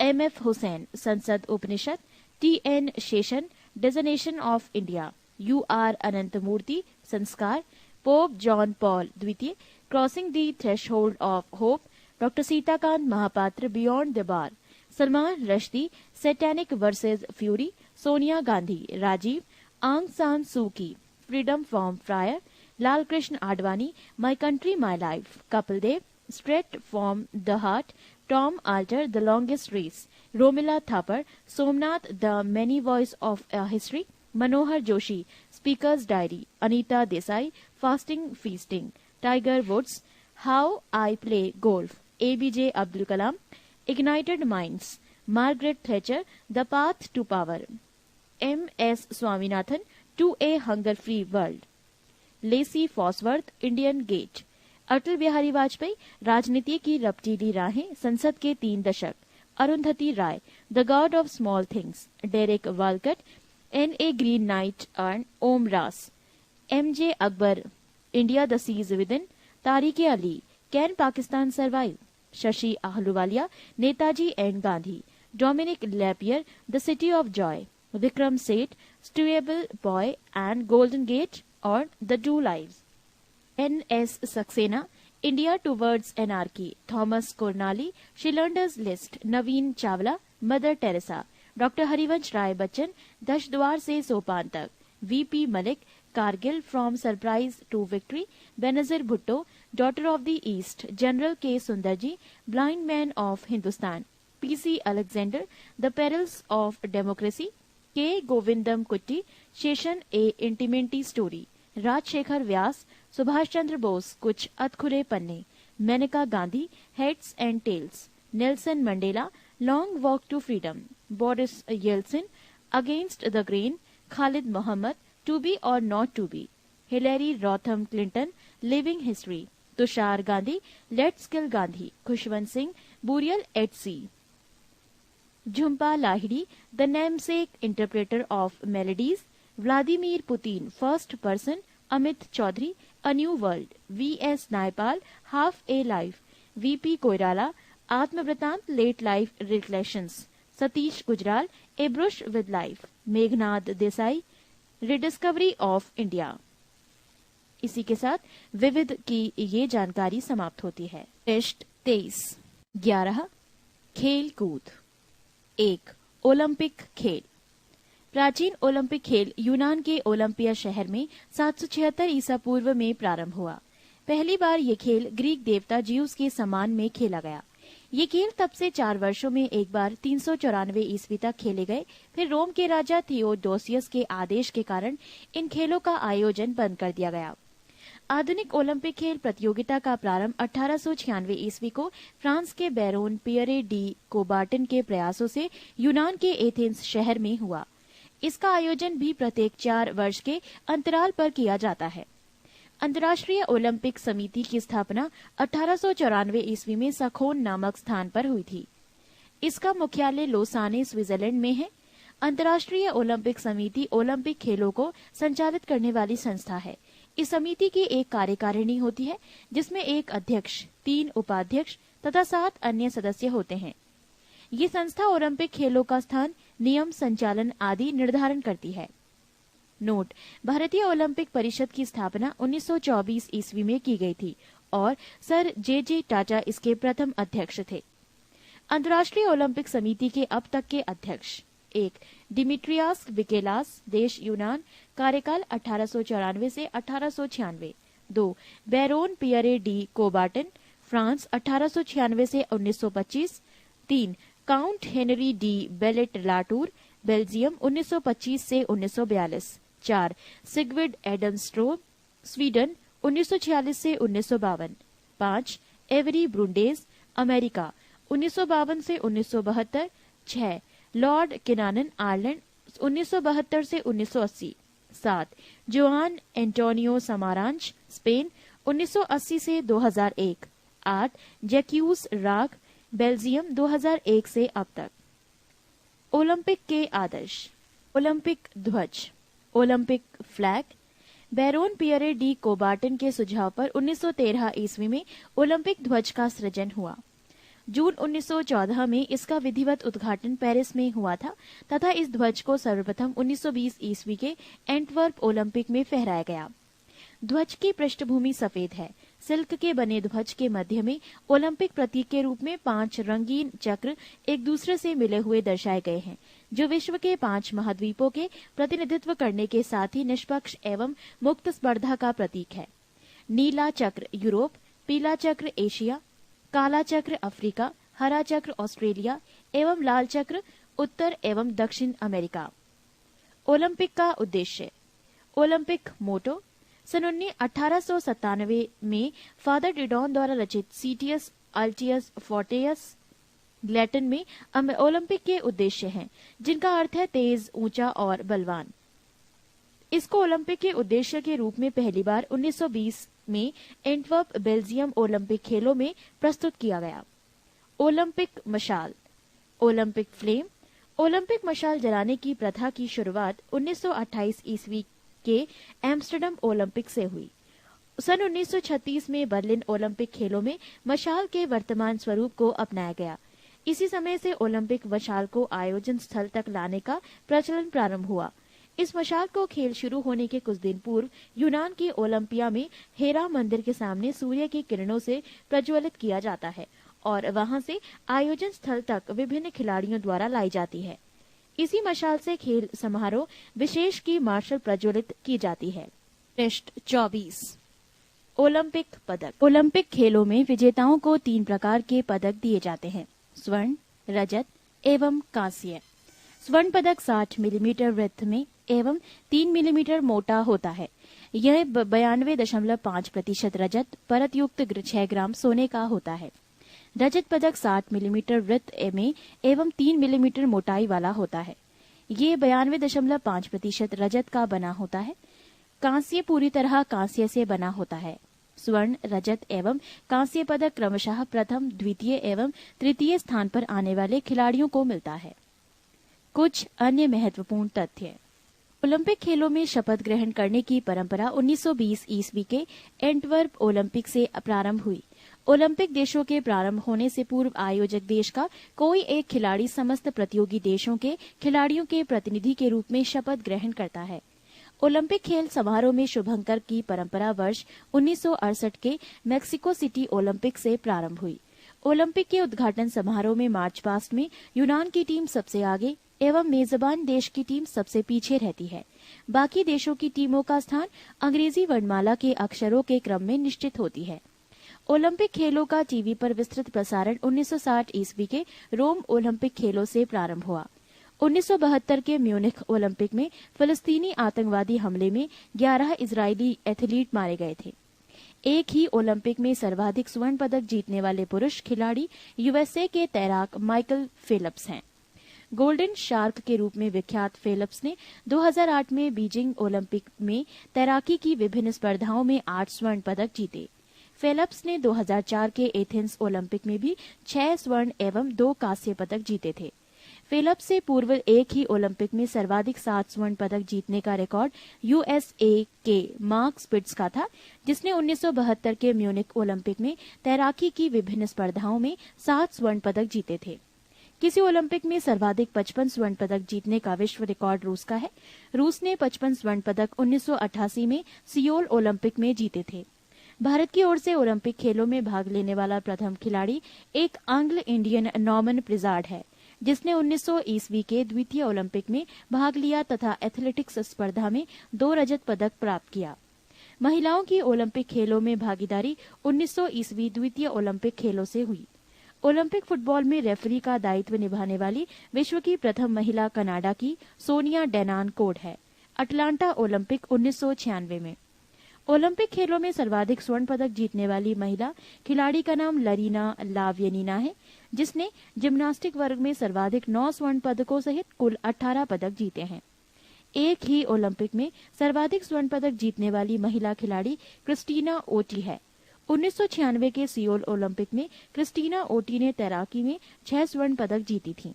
M. F. Hussain, Sansad Upanishad, T. N. Seshan, degeneration of India, U. R. Ananthamurthy, Samskara, pope John Paul द्वितीय, crossing the threshold of hope, doctor Sitakant Mahapatra, beyond the bar, Salman Rushdie, satanic verses fury, Sonia Gandhi, Rajiv, Aung San सू की, freedom from fear, Lal Krishna Advani, my country my life, Kapil Dev, straight from the heart, Tom Alter, the longest race, Romila Thapar, Somnath, the many voice of a history, Manohar Joshi, speaker's diary, Anita Desai, fasting feasting, Tiger Woods, how I play golf, A B J Abdul Kalam, ignited minds, Margaret Thatcher, the path to power, M.S. Swaminathan, to a hunger free world, Lacey Fosworth, Indian gate, Atal Bihari Vajpayee, राजनीति की रपटीली राहें, संसद के 3 दशक, Arundhati Roy, the God of small things, Derek Walcott, N.A. Green night and ओम रास, M.J. Akbar, India the siege within, Tariq Ali, can Pakistan survive, Shashi Ahluwalia, Netaji and Gandhi, Dominique Lapierre, the city of joy, Vikram Seth, suitable boy and golden gate और the two lives, N.S. Saxena, India towards anarchy, Thomas Keneally, Schindler's list, Navin Chawla, Mother Teresa, doctor Harivansh Rai Bachchan, 10 द्वार से सोपान तक, V.P. Malik, Kargil from surprise to victory, Benazir Bhutto, daughter of the east, general K Sundarji, blind man of Hindustan, P.C. Alexander, the perils of democracy, K Govindan Kutty, Seshan a intimate story, Rajshekhar Vyas, Subhash Chandra Bose, कुछ अधखुरे पन्ने, Maneka Gandhi, heads and tails, Nelson Mandela, long walk to freedom, Boris Yeltsin, against the grain, Khalid Mohammad, to be और not to be, Hillary Rodham Clinton, living history, Tushar Gandhi, let's kill Gandhi, Khushwant Singh, burial at sea, Jhumpa Lahiri, the namesake interpreter of maladies, Vladimir Putin, first person, Amit Chaudhuri, a new world, V.S. Naipaul, half a life, V.P. Koirala, आत्मवृतांत, late life reflections, Satish Gujral, a brush with life, Meghnad Desai, rediscovery of India. इसी के साथ विविध की ये जानकारी समाप्त होती है। टेस्ट 23। 11 खेल कूद। 1 ओलंपिक खेल। प्राचीन ओलंपिक खेल यूनान के ओलंपिया शहर में 776 ईसा पूर्व में प्रारंभ हुआ। पहली बार ये खेल ग्रीक देवता ज्यूस के सम्मान में खेला गया। ये खेल तब से 4 वर्षों में एक बार 394 ईस्वी तक खेले गए। फिर रोम के राजा थियोडोसियस के आदेश के कारण इन खेलों का आयोजन बंद कर दिया गया। आधुनिक ओलंपिक खेल प्रतियोगिता का प्रारंभ 1896 ईस्वी को फ्रांस के बैरोन पियरे डी कोबार्टन के प्रयासों से यूनान के एथेंस शहर में हुआ। इसका आयोजन भी प्रत्येक 4 वर्ष के अंतराल पर किया जाता है। अंतर्राष्ट्रीय ओलंपिक समिति की स्थापना 1894 ईस्वी में सखोन नामक स्थान पर हुई थी। इसका मुख्यालय लोसाने, स्विट्जरलैंड में है। अंतर्राष्ट्रीय ओलंपिक समिति ओलंपिक खेलों को संचालित करने वाली संस्था है। इस समिति की एक कार्यकारिणी होती है, जिसमें एक अध्यक्ष, 3 उपाध्यक्ष तथा 7 अन्य सदस्य होते हैं। ये संस्था ओलंपिक खेलों का स्थान, नियम, संचालन आदि निर्धारण करती है। नोट: भारतीय ओलंपिक परिषद की स्थापना 1924 ईस्वी में की गई थी और सर जे टाटा इसके प्रथम अध्यक्ष थे। अंतर्राष्ट्रीय ओलंपिक समिति के अब तक के अध्यक्ष: 1 डिमिट्रियास विकेलास, देश यूनान, कार्यकाल 1894 से 1896। 2 बैरोन पियरे डी कोबार्टन, फ्रांस, 1896 से 1925। 3 count Henry D ballot Latur, Belgium, 1925 से 1942। 4 सिगविड एडमस्ट्रो, स्वीडन, 1946 से 1952। 5 एवरी ब्रुंडेज, अमेरिका, 1952 से 1972। 6 लॉर्ड किनानन, आयरलैंड, 1972 से 1980। 7 जोआन एंटोनियो समारांच, स्पेन, 1980 से 2001। 8 जैक्यूस राग, बेल्जियम, 2001 से अब तक। ओलंपिक के आदर्श: ओलंपिक ध्वज, Olympic flag. Baron Pierre de Coubertin के सुझाव पर 1913 ईस्वी में ओलंपिक ध्वज का सृजन हुआ। जून 1914 में इसका विधिवत उद्घाटन पेरिस में हुआ था तथा इस ध्वज को सर्वप्रथम 1920 ईस्वी के एंटवर्प ओलंपिक में फहराया गया। ध्वज की पृष्ठभूमि सफेद है। सिल्क के बने ध्वज के मध्य में ओलंपिक प्रतीक के रूप में 5 रंगीन चक्र एक दूसरे से मिले हुए दर्शाए गए हैं, जो विश्व के 5 महाद्वीपों के प्रतिनिधित्व करने के साथ ही निष्पक्ष एवं मुक्त स्पर्धा का प्रतीक है। नीला चक्र यूरोप, पीला चक्र एशिया, काला चक्र अफ्रीका, हरा चक्र ऑस्ट्रेलिया एवं लाल चक्र उत्तर एवं दक्षिण अमेरिका। ओलंपिक का उद्देश्य: ओलंपिक मोटो: सन 1897 में फादर डिडॉन द्वारा रचित सीटियस अल्टियस फोर्टियस लैटिन में ओलंपिक के उद्देश्य हैं, जिनका अर्थ है तेज, ऊंचा और बलवान। इसको ओलंपिक के उद्देश्य के रूप में पहली बार 1920 में एंटवर्प, बेल्जियम ओलंपिक खेलों में प्रस्तुत किया गया। ओलंपिक मशाल, ओलंपिक फ्लेम। ओलंपिक मशाल जलाने की प्रथा की शुरुआत 1928 ईस्वी के एम्स्टर्डम ओलंपिक से हुई। सन 1936 में बर्लिन ओलंपिक खेलों में मशाल के वर्तमान स्वरूप को अपनाया गया। इसी समय से ओलंपिक मशाल को आयोजन स्थल तक लाने का प्रचलन प्रारंभ हुआ। इस मशाल को खेल शुरू होने के कुछ दिन पूर्व यूनान के ओलंपिया में हेरा मंदिर के सामने सूर्य की किरणों से प्रज्वलित किया जाता है और वहां से आयोजन स्थल तक विभिन्न खिलाड़ियों द्वारा लाई जाती है। इसी मशाल से खेल समारोह विशेष की मार्शल प्रज्वलित की जाती है। पृष्ठ 24। ओलंपिक पदक। ओलंपिक खेलों में विजेताओं को 3 प्रकार के पदक दिए जाते हैं: स्वर्ण, रजत एवं कांस्य। स्वर्ण पदक 60 मिलीमीटर वृत्त में एवं 3 मिलीमीटर मोटा होता है। यह 92.5% रजत परत युक्त 6 ग्राम सोने का होता है। रजत पदक 60 मिलीमीटर वृत्त में एवं 3 मिलीमीटर मोटाई वाला होता है। ये 92.5% रजत का बना होता है। कांस्य पूरी तरह कांस्य से बना होता है। स्वर्ण, रजत एवं कांस्य पदक क्रमशः प्रथम, द्वितीय एवं तृतीय स्थान पर आने वाले खिलाड़ियों को मिलता है। कुछ अन्य महत्वपूर्ण तथ्य। ओलंपिक खेलों में शपथ ग्रहण करने की परंपरा 1920 ईस्वी के एंटवर्प ओलंपिक से प्रारंभ हुई। ओलंपिक देशों के प्रारंभ होने से पूर्व आयोजक देश का कोई एक खिलाड़ी समस्त प्रतियोगी देशों के खिलाड़ियों के प्रतिनिधि के रूप में शपथ ग्रहण करता है। ओलंपिक खेल समारोह में शुभंकर की परंपरा वर्ष 1968 के मेक्सिको सिटी ओलंपिक से प्रारंभ हुई। ओलंपिक के उद्घाटन समारोह में मार्च पास्ट में यूनान की टीम सबसे आगे एवं मेजबान देश की टीम सबसे पीछे रहती है। बाकी देशों की टीमों का स्थान अंग्रेजी वर्णमाला के अक्षरों के क्रम में निश्चित होती है। ओलंपिक खेलों का टीवी पर विस्तृत प्रसारण 1960 ईस्वी के रोम ओलंपिक खेलों से प्रारंभ हुआ। 1972 के म्यूनिख ओलंपिक में फिलिस्तीनी आतंकवादी हमले में 11 इजरायली एथलीट मारे गए थे। एक ही ओलंपिक में सर्वाधिक स्वर्ण पदक जीतने वाले पुरुष खिलाड़ी यूएसए के तैराक माइकल फेल्प्स हैं। गोल्डन शार्क के रूप में विख्यात फेल्प्स ने 2008 में बीजिंग ओलंपिक में तैराकी की विभिन्न स्पर्धाओं में 8 स्वर्ण पदक जीते। फेल्प्स ने 2004 के एथेंस ओलंपिक में भी 6 स्वर्ण एवं 2 कांस्य पदक जीते थे। फेल्प्स से पूर्व एक ही ओलंपिक में सर्वाधिक 7 स्वर्ण पदक जीतने का रिकॉर्ड यूएसए के मार्क स्पिट्ज का था, जिसने 1972 के म्यूनिख ओलंपिक में तैराकी की विभिन्न स्पर्धाओं में 7 स्वर्ण पदक जीते थे। किसी ओलंपिक में सर्वाधिक 55 स्वर्ण पदक जीतने का विश्व रिकॉर्ड रूस का है। रूस ने 55 स्वर्ण पदक 1988 में सियोल ओलंपिक में जीते थे। भारत की ओर से ओलंपिक खेलों में भाग लेने वाला प्रथम खिलाड़ी एक एंग्लो इंडियन नॉर्मन प्रिजार्ड है, जिसने 1900 ईस्वी के द्वितीय ओलंपिक में भाग लिया तथा एथलेटिक्स स्पर्धा में 2 रजत पदक प्राप्त किया। महिलाओं की ओलंपिक खेलों में भागीदारी 1900 ईस्वी द्वितीय ओलंपिक खेलों से हुई। ओलंपिक फुटबॉल में रेफरी का दायित्व निभाने वाली विश्व की प्रथम महिला कनाडा की सोनिया डेनान कोड है। अटलांटा ओलंपिक 1996 में। ओलंपिक खेलों में सर्वाधिक स्वर्ण पदक जीतने वाली महिला खिलाड़ी का नाम लरीना लाव्यनीना है, जिसने जिम्नास्टिक वर्ग में सर्वाधिक 9 स्वर्ण पदकों सहित कुल 18 पदक जीते हैं। एक ही ओलंपिक में सर्वाधिक स्वर्ण पदक जीतने वाली महिला खिलाड़ी क्रिस्टीना ओटी है। 1996 के सियोल ओलंपिक में क्रिस्टीना ओटी ने तैराकी में 6 स्वर्ण पदक जीती थीं।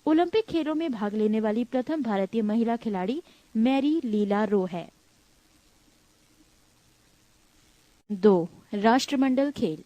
ओलंपिक खेलों में भाग लेने वाली प्रथम भारतीय महिला खिलाड़ी मैरी लीला रो है। 2. राष्ट्रमंडल खेल।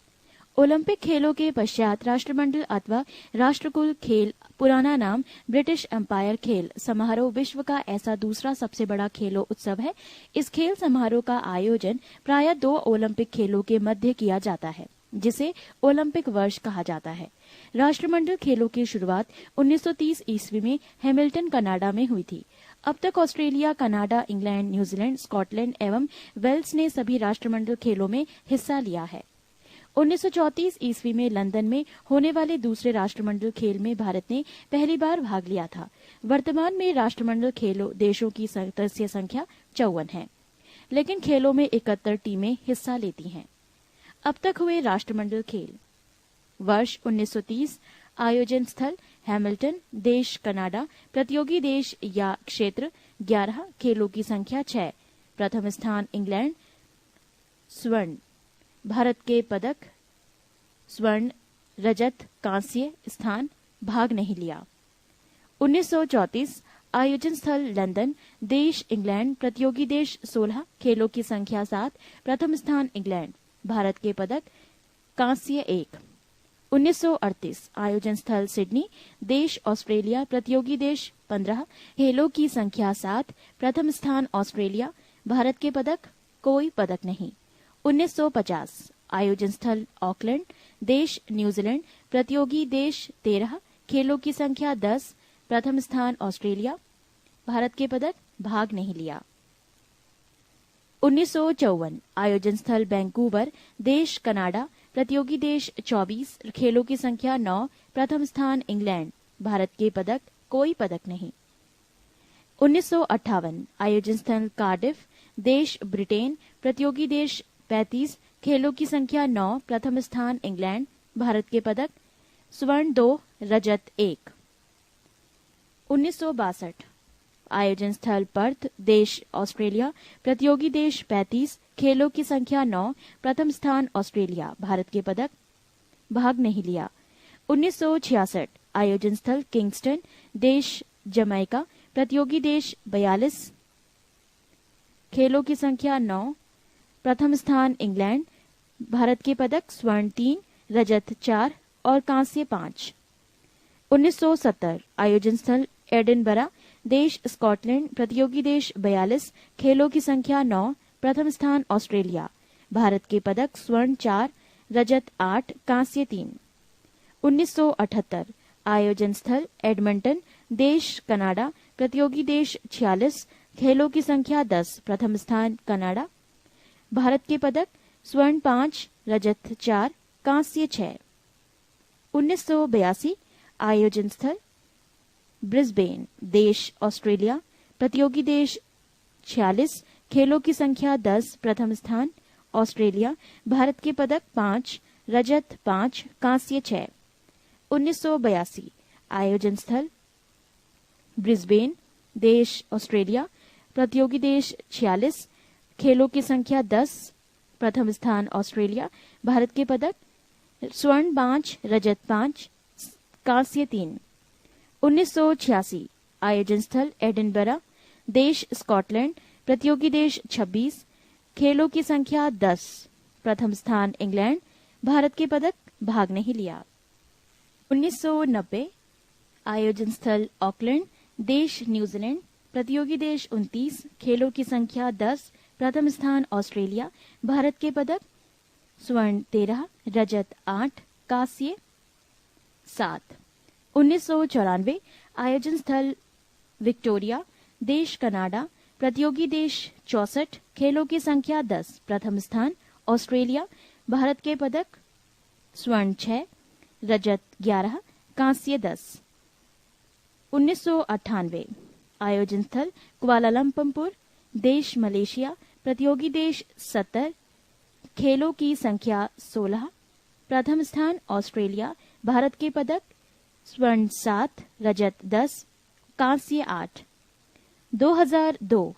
ओलंपिक खेलों के पश्चात राष्ट्रमंडल अथवा राष्ट्रकुल खेल, पुराना नाम ब्रिटिश एम्पायर खेल समारोह विश्व का ऐसा दूसरा सबसे बड़ा खेलों उत्सव है। इस खेल समारोह का आयोजन प्रायः 2 ओलंपिक खेलों के मध्य किया जाता है, जिसे ओलंपिक वर्ष कहा जाता है। राष्ट्रमंडल खेलों की शुरुआत 1930 ईस्वी में हैमिल्टन, कनाडा में हुई थी। अब तक Australia, Canada, England, New Zealand, Scotland एवं वेल्स ने सभी राष्ट्रमंडल खेलों में हिस्सा लिया है। 1934 ईस्वी में लंदन में होने वाले दूसरे राष्ट्रमंडल खेल में भारत ने पहली बार भाग लिया था। वर्तमान में राष्ट्रमंडल खेलों देशों की सदस्य संख्या 54 है, लेकिन खेलों में 71 टीमें हिस्सा लेती हैं। अब तक हुए राष्ट्रमंडल खेल: वर्ष 1930 आयोजन स्थल हैमिल्टन, देश कनाडा, प्रतियोगी देश या क्षेत्र 11, खेलों की संख्या 6, प्रथम स्थान इंग्लैंड, स्वर्ण, भारत के पदक स्वर्ण, रजत, कांस्य स्थान, भाग नहीं लिया। 1934 आयोजन स्थल लंदन, देश इंग्लैंड, प्रतियोगी देश 16, खेलों की संख्या 7, प्रथम स्थान इंग्लैंड, भारत के पदक कांस्य 1। 1938 आयोजन स्थल सिडनी, देश ऑस्ट्रेलिया, प्रतियोगी देश 15, खेलों की संख्या 7, प्रथम स्थान ऑस्ट्रेलिया, भारत के पदक कोई पदक नहीं। 1950 आयोजन स्थल ऑकलैंड, देश न्यूजीलैंड, प्रतियोगी देश 13, खेलों की संख्या 10, प्रथम स्थान ऑस्ट्रेलिया, भारत के पदक भाग नहीं लिया। 1954 आयोजन स्थल वैंकूवर, देश कनाडा, प्रतियोगी देश 24, खेलों की संख्या 9, प्रथम स्थान इंग्लैंड, भारत के पदक कोई पदक नहीं। 1958 आयोजन स्थल कार्डिफ, देश ब्रिटेन, प्रतियोगी देश 35, खेलों की संख्या 9, प्रथम स्थान इंग्लैंड, भारत के पदक स्वर्ण 2, रजत 1। 1962 आयोजन स्थल पर्थ, देश ऑस्ट्रेलिया, प्रतियोगी देश 35, खेलों की संख्या 9, प्रथम स्थान ऑस्ट्रेलिया, भारत के पदक भाग नहीं लिया। 1966 आयोजन स्थल किंगस्टन, देश जमैका, प्रतियोगी देश 42, खेलों की संख्या 9, प्रथम स्थान इंग्लैंड, भारत के पदक स्वर्ण 3, रजत 4 और कांस्य 5। 1970 आयोजन स्थल एडिनबरा, देश स्कॉटलैंड, प्रतियोगी देश 42, खेलों की संख्या 9, प्रथम स्थान ऑस्ट्रेलिया, भारत के पदक स्वर्ण 4, रजत 8, कांस्य 3। 1978 आयोजन स्थल एडमंटन, देश कनाडा, प्रतियोगी देश 46, खेलों की संख्या 10, प्रथम स्थान कनाडा, भारत के पदक स्वर्ण 5, रजत 4, कांस्य 6। 1982 आयोजन स्थल ब्रिस्बेन, देश ऑस्ट्रेलिया, प्रतियोगी देश 46, खेलों की संख्या 10, प्रथम स्थान ऑस्ट्रेलिया, भारत के पदक 5, रजत 5, कांस्य 6। 1982 आयोजन स्थल ब्रिस्बेन, देश ऑस्ट्रेलिया, प्रतियोगी देश 46, खेलों की संख्या 10, प्रथम स्थान ऑस्ट्रेलिया, भारत के पदक स्वर्ण 5, रजत 5, कांस्य 3। 1986 आयोजन स्थल एडिनबरा, देश स्कॉटलैंड, प्रतियोगी देश 26, खेलों की संख्या 10, प्रथम स्थान इंग्लैंड, भारत के पदक भाग नहीं लिया। 1990 आयोजन स्थल ऑकलैंड, देश न्यूजीलैंड, प्रतियोगी देश 29, खेलों की संख्या 10, प्रथम स्थान ऑस्ट्रेलिया, भारत के पदक स्वर्ण 13, रजत 8, कांस्य 7। 1994 आयोजन स्थल विक्टोरिया, देश कनाडा, प्रतियोगी देश 64, खेलों की संख्या 10, प्रथम स्थान ऑस्ट्रेलिया, भारत के पदक स्वर्ण 6, रजत 11, कांस्य 10। 1998 आयोजन स्थल कुआलालंपुर, देश मलेशिया, प्रतियोगी देश 70, खेलों की संख्या 16, प्रथम स्थान ऑस्ट्रेलिया, भारत के पदक स्वर्ण 7, रजत 10, कांस्य 8। 2002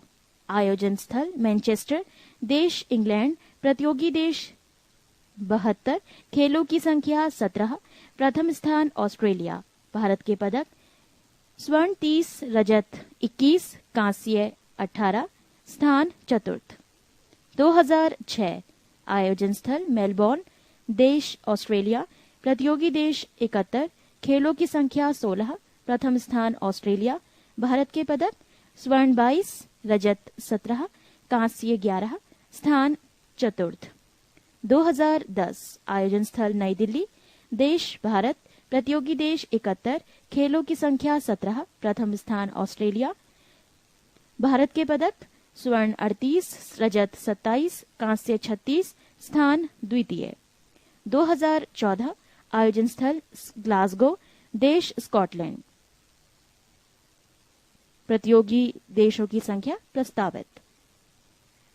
आयोजन स्थल मैनचेस्टर, देश इंग्लैंड, प्रतियोगी देश 72, खेलों की संख्या 17, प्रथम स्थान ऑस्ट्रेलिया, भारत के पदक स्वर्ण 30, रजत 21, कांस्य 18, स्थान चतुर्थ। 2006 आयोजन स्थल मेलबोर्न, देश ऑस्ट्रेलिया, प्रतियोगी देश 71, खेलों की संख्या 16, प्रथम स्थान ऑस्ट्रेलिया, भारत के पदक स्वर्ण 22, रजत 17, कांस्य 11, स्थान चतुर्थ। 2010 आयोजन स्थल नई दिल्ली, देश भारत, प्रतियोगी देश 71, खेलों की संख्या 17, प्रथम स्थान ऑस्ट्रेलिया, भारत के पदक स्वर्ण 38, रजत 27, कांस्य 36, स्थान द्वितीय। 2014 आयोजन स्थल ग्लासगो, देश स्कॉटलैंड, प्रतियोगी देशों की संख्या प्रस्तावित।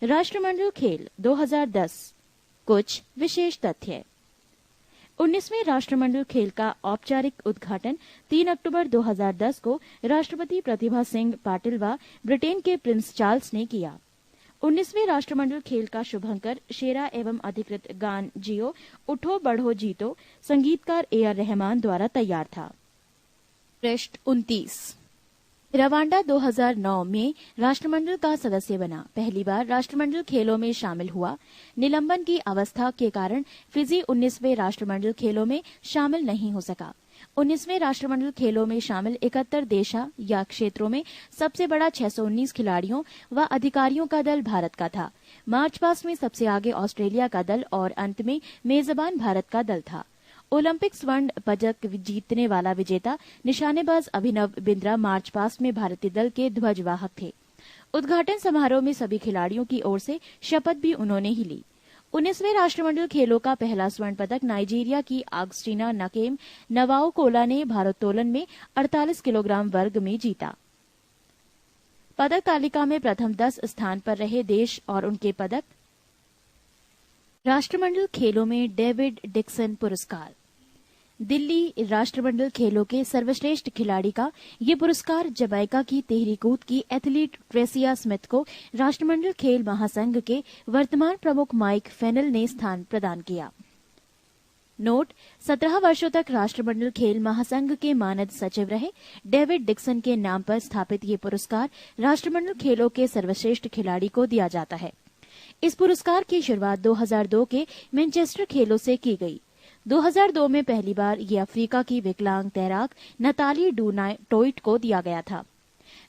राष्ट्रमंडल खेल 2010 कुछ विशेष तथ्य। 19वें राष्ट्रमंडल खेल का औपचारिक उद्घाटन 3 अक्टूबर 2010 को राष्ट्रपति प्रतिभा सिंह पाटिल व ब्रिटेन के प्रिंस चार्ल्स ने किया। 19वें राष्ट्रमंडल खेल का शुभंकर शेरा एवं अधिकृत गान जियो उठो बढ़ो जीतो संगीतकार A.R. रहमान द्वारा तैयार था। पृष्ठ 29। रवांडा 2009 में राष्ट्रमंडल का सदस्य बना, पहली बार राष्ट्रमंडल खेलों में शामिल हुआ। निलंबन की अवस्था के कारण फिजी 19वें राष्ट्रमंडल खेलों में शामिल नहीं हो सका। 19वें राष्ट्रमंडल खेलों में शामिल 71 देशा या क्षेत्रों में सबसे बड़ा 619 खिलाड़ियों व अधिकारियों का दल भारत का था। मार्च पास्ट में सबसे आगे ऑस्ट्रेलिया का दल और अंत में मेजबान भारत का दल था। ओलंपिक स्वर्ण पदक जीतने वाला विजेता निशानेबाज अभिनव बिंद्रा मार्च पास्ट में भारतीय दल के ध्वजवाहक थे। उद्घाटन समारोह में सभी खिलाड़ियों की ओर से शपथ भी उन्होंने ही ली। 19वें राष्ट्रमंडल खेलों का पहला स्वर्ण पदक नाइजीरिया की आगस्टीना नकेम नवाओकोला ने भारोत्तोलन में 48 किलोग्राम वर्ग में जीता। पदक तालिका में प्रथम 10 स्थान पर रहे देश और उनके पदक। राष्ट्रमंडल खेलों में डेविड डिक्सन पुरस्कार। दिल्ली राष्ट्रमंडल खेलों के सर्वश्रेष्ठ खिलाड़ी का ये पुरस्कार जमैका की तिहरी कूद की एथलीट ट्रेसिया स्मिथ को राष्ट्रमंडल खेल महासंघ के वर्तमान प्रमुख माइक फेनल ने स्थान प्रदान किया। नोट: 17 वर्षों तक राष्ट्रमंडल खेल महासंघ के मानद सचिव रहे डेविड डिक्सन के नाम पर स्थापित ये पुरस्कार राष्ट्रमंडल खेलों के सर्वश्रेष्ठ खिलाड़ी को दिया जाता है। इस पुरस्कार की शुरुआत 2002 के मैनचेस्टर खेलों से की गई। 2002 में पहली बार ये अफ्रीका की विकलांग तैराक नताली डू टोइट को दिया गया था।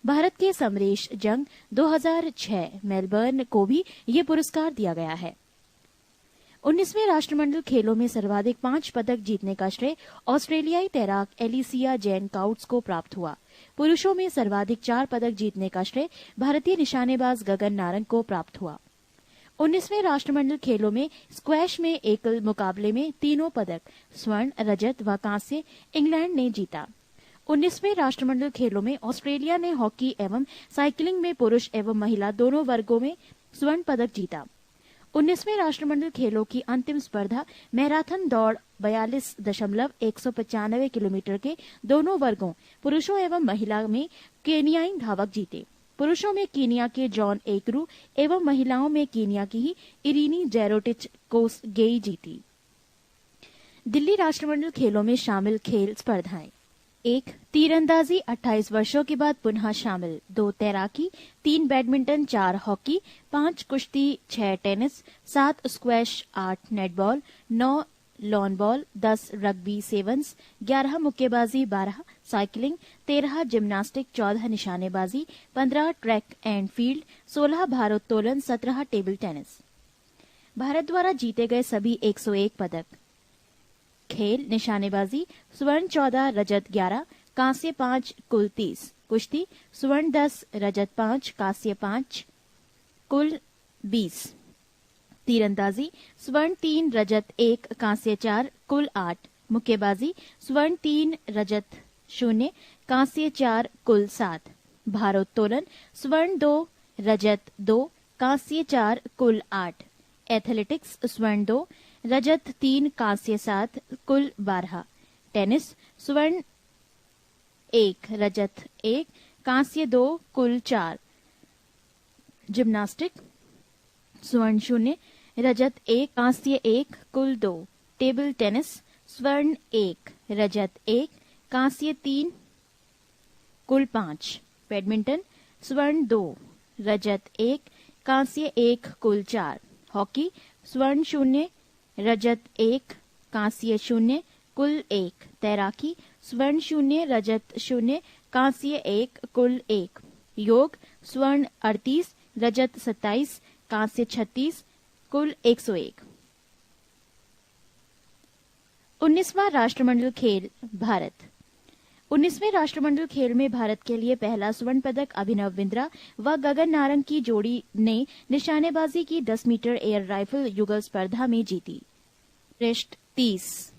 भारत के समरेश जंग 2006 मेलबर्न को भी ये पुरस्कार दिया गया है। 19वें राष्ट्रमंडल खेलों में सर्वाधिक 5 पदक जीतने का श्रेय ऑस्ट्रेलियाई तैराक एलिसिया जैन काउट्स को प्राप्त हुआ। पुरुषों में सर्वाधिक 4 पदक जीतने का श्रेय भारतीय निशानेबाज गगन नारंग को प्राप्त हुआ। 19वें राष्ट्रमंडल खेलों में स्क्वैश में एकल मुकाबले में तीनों पदक स्वर्ण, रजत व कांस्य इंग्लैंड ने जीता। 19वें राष्ट्रमंडल खेलों में ऑस्ट्रेलिया ने हॉकी एवं साइकिलिंग में पुरुष एवं महिला दोनों वर्गों में स्वर्ण पदक जीता। 19वें राष्ट्रमंडल खेलों की अंतिम स्पर्धा मैराथन दौड़ 42.195 किलोमीटर के दोनों वर्गों पुरुषों एवं महिला में केनियाई धावक जीते। पुरुषों में कीनिया के जॉन एकरू एवं महिलाओं में कीनिया की ही इरीनी जेरोटिच कोसगेई जीती। दिल्ली राष्ट्रमंडल खेलों में शामिल खेल स्पर्धाएं: 1. तीरंदाजी 28 वर्षों के बाद पुनः शामिल। 2. तैराकी। 3. बैडमिंटन। 4. हॉकी। 5. कुश्ती। 6. Tennis. 7. Squash. 8. Netball. 9. Lawn ball. 10. Rugby sevens. 11. मुक्केबाजी। 12. साइकिलिंग। 13. जिम्नास्टिक। 14. निशानेबाजी। 15. Track and field. 16. भारोत्तोलन। 17. Table tennis. भारत द्वारा जीते गए सभी 101 पदक। खेल: निशानेबाजी स्वर्ण 14, रजत 11, कांस्य 5, कुल 30। कुश्ती स्वर्ण 10, रजत 5, कांस्य 5, कुल 20। तीरंदाजी स्वर्ण 3, रजत 1, कांस्य 4, कुल 8। मुक्केबाजी स्वर्ण 3, रजत 0, कांस्य 4, कुल 7। भारोत्तोलन स्वर्ण 2, रजत 2, कांस्य 4, कुल 8। एथलेटिक्स स्वर्ण 2, रजत 3, कांस्य 7, कुल 12। टेनिस स्वर्ण 1, रजत 1, कांस्य 2, कुल 4। जिम्नास्टिक स्वर्ण 0, रजत 1, कांस्य 1, कुल 2। टेबल टेनिस स्वर्ण 1, रजत 1, कांस्य 3, कुल 5। बैडमिंटन स्वर्ण 2, रजत 1, कांस्य 1, कुल 4। हॉकी स्वर्ण 0, रजत 1, कांस्य 0, कुल 1। तैराकी स्वर्ण 0, रजत 0, कांस्य 1, कुल 1। योग स्वर्ण 38, रजत 27, कांस्य 36, कुल 101। 19वां राष्ट्रमंडल खेल भारत। 19वें राष्ट्रमंडल खेल में भारत के लिए पहला स्वर्ण पदक अभिनव बिंद्रा व गगन नारंग की जोड़ी ने निशानेबाजी की 10 मीटर एयर राइफल युगल स्पर्धा में जीती। पृष्ठ 30।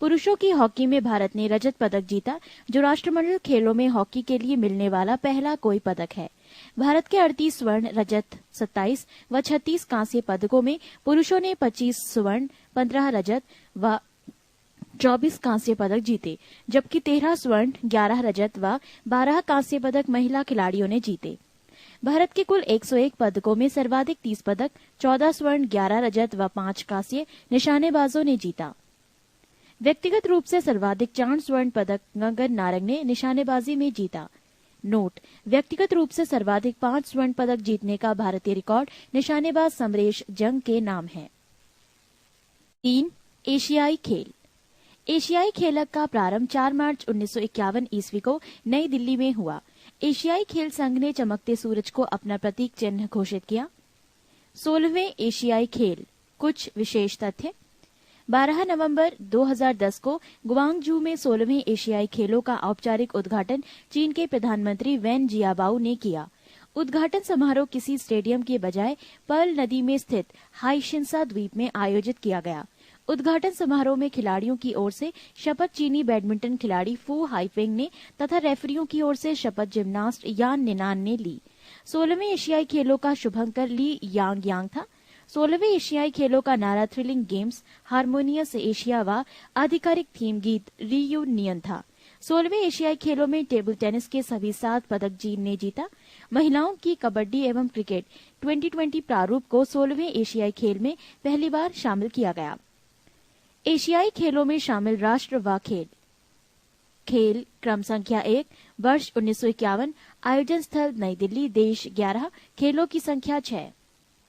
पुरुषों की हॉकी में भारत ने रजत पदक जीता, जो राष्ट्रमंडल खेलों में हॉकी के लिए मिलने वाला पहला कोई पदक है। भारत के 38 स्वर्ण, रजत 27 व 36 कांस्य पदकों में पुरुषों ने 25 स्वर्ण, 15 रजत व 24 कांस्य पदक जीते, जबकि 13 स्वर्ण, 11 रजत व 12 कांस्य पदक महिला खिलाड़ियों ने जीते। भारत के कुल 101 पदकों में सर्वाधिक 30 पदक, 14 स्वर्ण, 11 रजत व 5 कांस्य निशानेबाजों ने जीता। व्यक्तिगत रूप से सर्वाधिक 4 स्वर्ण पदक गगन नारंग ने निशानेबाजी में जीता। नोट: व्यक्तिगत रूप से सर्वाधिक 5 स्वर्ण पदक जीतने का भारतीय रिकॉर्ड निशानेबाज समरेश जंग के नाम है। 3. एशियाई खेल। एशियाई खेल का प्रारंभ 4 मार्च 1951 ईस्वी को नई दिल्ली में हुआ। एशियाई खेल संघ ने चमकते सूरज को अपना प्रतीक चिन्ह घोषित किया। 16वें एशियाई खेल। कुछ विशेष तथ्य। 12 नवंबर 2010 को गुआंगझू में 16वें एशियाई खेलों का औपचारिक उद्घाटन चीन के प्रधानमंत्री वेन जियाबाओ ने किया। उद्घाटन समारोह किसी स्टेडियम के बजाय पर्ल नदी में स्थित हाइशिंसा द्वीप में आयोजित किया गया। उद्घाटन समारोह में खिलाड़ियों की ओर से शपथ चीनी बैडमिंटन खिलाड़ी फू हाइफेंग ने तथा रेफरियों की ओर से शपथ जिम्नास्ट यान निनान ने ली। 16वें एशियाई खेलों का शुभंकर ली यांग था। 16वें एशियाई खेलों का नारा थ्रिलिंग गेम्स, हारमोनियस एशिया व आधिकारिक थीम गीत रियूनियन था। 16वें एशियाई खेलों में टेबल टेनिस के सभी 7 पदक चीन ने जीता। महिलाओं की कबड्डी एवं क्रिकेट 2020 प्रारूप को 16वें एशियाई खेल में पहली बार शामिल किया गया। एशियाई खेलों में शामिल राष्ट्र व खेल। खेल क्रम संख्या 1 वर्ष 1951, आयोजन स्थल नई दिल्ली, देश 11, खेलों की संख्या 6।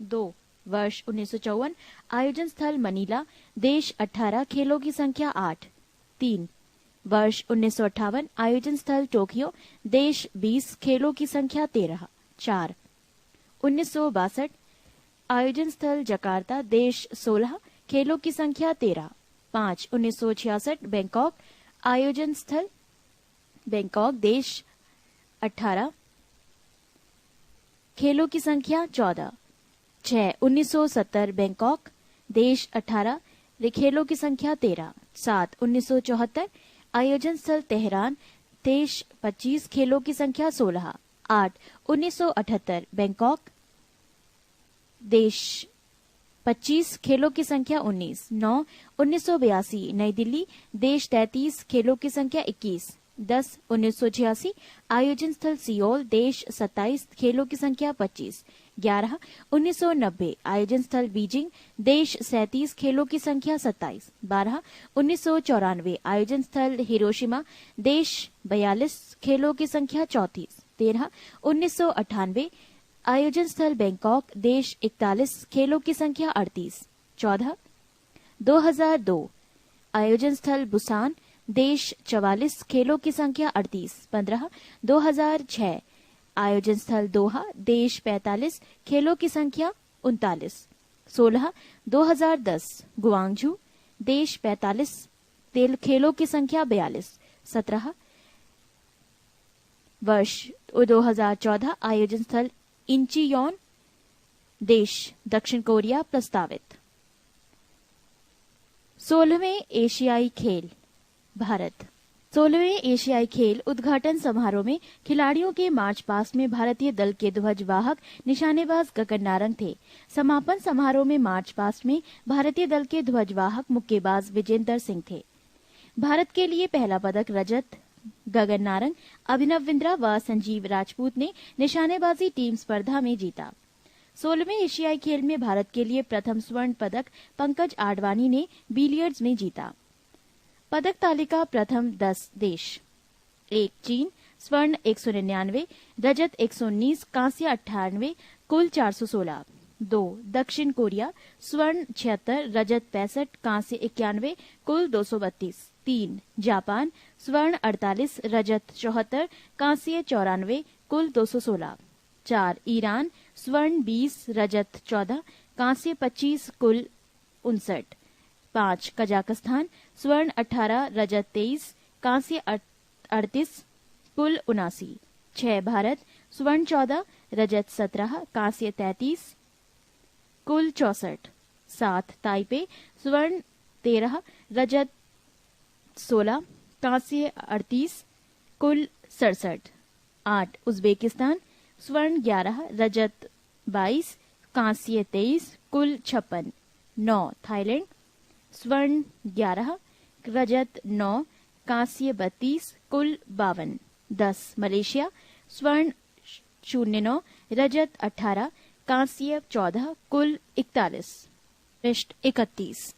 2 वर्ष 1954, आयोजन स्थल मनीला, देश 18, खेलों की संख्या 8। 3 वर्ष 1958, आयोजन स्थल टोक्यो, देश 20, खेलों की संख्या 13। 4 1962, आयोजन स्थल जकार्ता, देश 16, खेलों की संख्या 13। 5 1966, बैंकॉक, आयोजन स्थल बैंकॉक, देश 18, खेलों की संख्या 14। 6 1970, बैंकॉक, देश 18, खेलों की संख्या 13। 7 1974, आयोजन स्थल तेहरान, देश 25, खेलों की संख्या 16। 8 1978, बैंकॉक, देश 25, खेलों की संख्या 19। 9 1982, नई दिल्ली, देश 33, खेलों की संख्या 21। 10 1986, आयोजन स्थल सियोल, देश 27, खेलों की संख्या 25। 11 1990, आयोजन स्थल बीजिंग, देश 37, खेलों की संख्या 27। 12 1994, आयोजन स्थल हिरोशिमा, देश 42, खेलों की संख्या 34। 13 1998, आयोजन स्थल बैंकॉक, देश 41, खेलों की संख्या 38। 14 2002, आयोजन स्थल बुसान, देश 44, खेलों की संख्या 38। 15 2006, आयोजन स्थल दोहा, देश 45, खेलों की संख्या 39। 16 2010, गुआंगझू, देश 45, खेलों की संख्या 42। 17 वर्ष 2014, आयोजन स्थल इंचियोन, देश दक्षिण कोरिया, प्रस्तावित। 16वें एशियाई खेल। भारत। 16वें एशियाई खेल उद्घाटन समारोह में खिलाड़ियों के मार्च पास्ट में भारतीय दल के ध्वजवाहक निशानेबाज गगन नारंग थे। समापन समारोह में मार्च पास्ट में भारतीय दल के ध्वजवाहक मुक्केबाज विजेंदर सिंह थे। भारत के लिए पहला पदक रजत गगन नारंग, अभिनव बिंद्रा व संजीव राजपूत ने निशानेबाजी टीम स्पर्धा में जीता। 16वें एशियाई खेल में भारत के लिए प्रथम स्वर्ण पदक पंकज आडवाणी ने बिलियर्ड्स में जीता। पदक तालिका प्रथम 10 देश। 1 चीन, स्वर्ण 199, रजत 119, कांस्य 98, कुल 416। 2 दक्षिण कोरिया, स्वर्ण 76, रजत 65, कांस्य 91, कुल 232। 3 जापान, स्वर्ण 48, रजत 74, कांस्य 94, कुल 216। 4 ईरान, स्वर्ण 20, रजत 14, कांस्य 25, कुल 59। 5 कजाकिस्तान, स्वर्ण 18, रजत 23, कांस्य 38, कुल 79। 6 भारत, स्वर्ण 14, रजत 17, कांस्य 33, कुल 64। 7 ताइपे, स्वर्ण 13, रजत 16, कांस्य 38, कुल 67। 8 उज्बेकिस्तान, स्वर्ण 11, रजत 22, कांस्य 23, कुल 56। 9 थाईलैंड, स्वर्ण 11, रजत 9, कांस्य 32, कुल 52। 10 मलेशिया, स्वर्ण 09, रजत 18, कांस्य 14, कुल 41। पृष्ठ 31।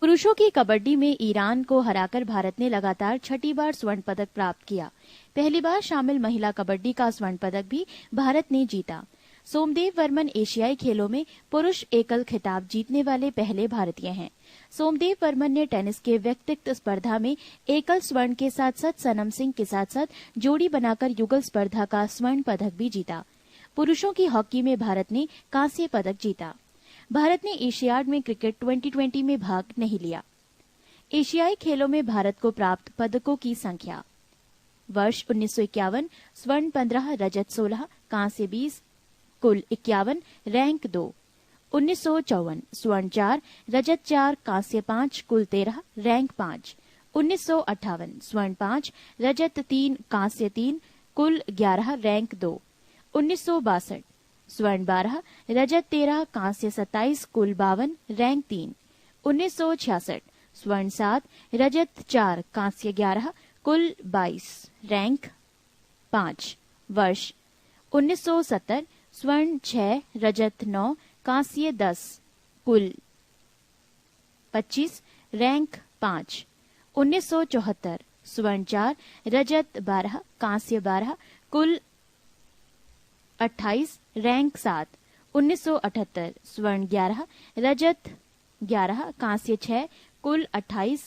पुरुषों की कबड्डी में ईरान को हराकर भारत ने लगातार छठी बार स्वर्ण पदक प्राप्त किया। पहली बार शामिल महिला कबड्डी का स्वर्ण पदक भी भारत ने जीता। सोमदेव वर्मन एशियाई खेलों में पुरुष एकल खिताब जीतने वाले पहले भारतीय हैं। सोमदेव वर्मन ने टेनिस के व्यक्तिगत स्पर्धा में एकल स्वर्ण के साथ साथ सनम सिंह के साथ साथ जोड़ी बनाकर युगल स्पर्धा का स्वर्ण पदक भी जीता। पुरुषों की हॉकी में भारत ने कांस्य पदक जीता। भारत ने एशियाड में क्रिकेट 2020 में भाग नहीं लिया। एशियाई खेलों में भारत को प्राप्त पदकों की संख्या: वर्ष 1951 स्वर्ण 15, रजत 16, कांस्य 20, कुल 51, रैंक 2। 1954 स्वर्ण 4, रजत 4, कांस्य 5, कुल 13, रैंक 5। 1958 स्वर्ण 5, रजत 3, कांस्य 3, कुल 11, रैंक 2। 1962 स्वर्ण 12, रजत 13, कांस्य 27, कुल 52, रैंक 3। 1966 स्वर्ण 7, रजत 4, कांस्य 11, कुल 22, रैंक 5। वर्ष 1970 स्वर्ण 6, रजत 9, कांस्य 10, कुल 25, रैंक 5। 1974 स्वर्ण 4, रजत 12, कांस्य 12, कुल 28, रैंक 7। 1978 स्वर्ण 11, रजत 11, कांस्य 6, कुल 28,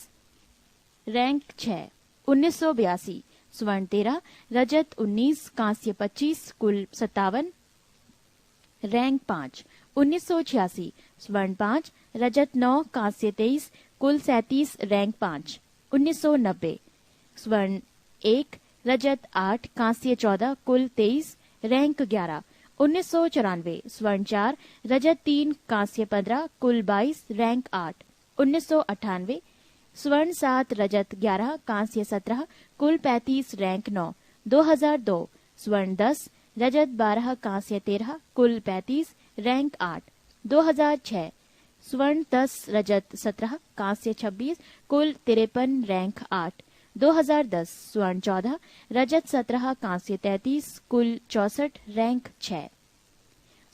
रैंक 6। 1982 स्वर्ण 13, रजत 19, कांस्य 25, कुल 57, रैंक 5। 1986 स्वर्ण 5, रजत 9, कांस्य 23, कुल 37, रैंक 5। 1990 स्वर्ण 1, रजत 8, कांस्य 14, कुल 23, रैंक 11। 1994 स्वर्ण 4, रजत 3, कांस्य 15, कुल 22, रैंक 8। 1998 स्वर्ण 7, रजत 11, कांस्य 17, कुल 35, रैंक 9। 2002 स्वर्ण 10, रजत 12, कांस्य 13, कुल 35, रैंक 8। 2006 स्वर्ण 10, रजत 17, कांस्य 26, कुल 53, रैंक 8। 2010 स्वर्ण 14, रजत 17, कांस्य 33, कुल 64, रैंक 6।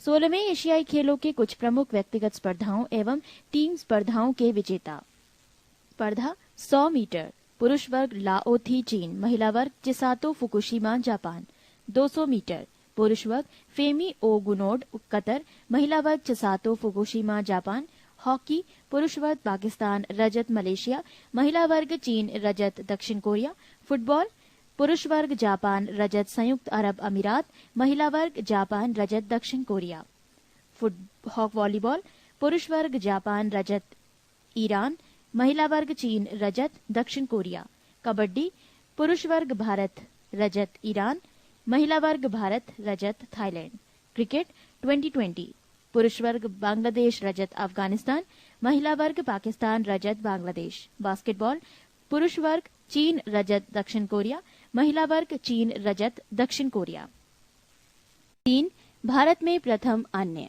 16वें एशियाई खेलों के कुछ प्रमुख व्यक्तिगत स्पर्धाओं एवं टीम स्पर्धाओं के विजेता। स्पर्धा 100 मीटर, पुरुष वर्ग लाओथी चीन, महिला वर्ग चिसातो फुकुशिमा जापान। 200 मीटर, पुरुष वर्ग फेमी ओगुनोड कतर, महिला वर्ग चिसातो फुकुशिमा जापान। हॉकी, पुरुष वर्ग पाकिस्तान रजत मलेशिया, महिला वर्ग चीन रजत दक्षिण कोरिया। फुटबॉल, पुरुष वर्ग जापान रजत संयुक्त अरब अमीरात, महिला वर्ग जापान रजत दक्षिण कोरिया। वॉलीबॉल, पुरुष वर्ग जापान रजत ईरान, महिला वर्ग चीन रजत दक्षिण कोरिया। कबड्डी, पुरुष वर्ग भारत रजत ईरान, महिला वर्ग भारत रजत थाईलैंड। क्रिकेट 2020, पुरुष वर्ग बांग्लादेश रजत अफगानिस्तान, महिला वर्ग पाकिस्तान रजत बांग्लादेश। बास्केटबॉल, पुरुष वर्ग चीन रजत दक्षिण कोरिया, महिला वर्ग चीन रजत दक्षिण कोरिया। 3 भारत में प्रथम अन्य।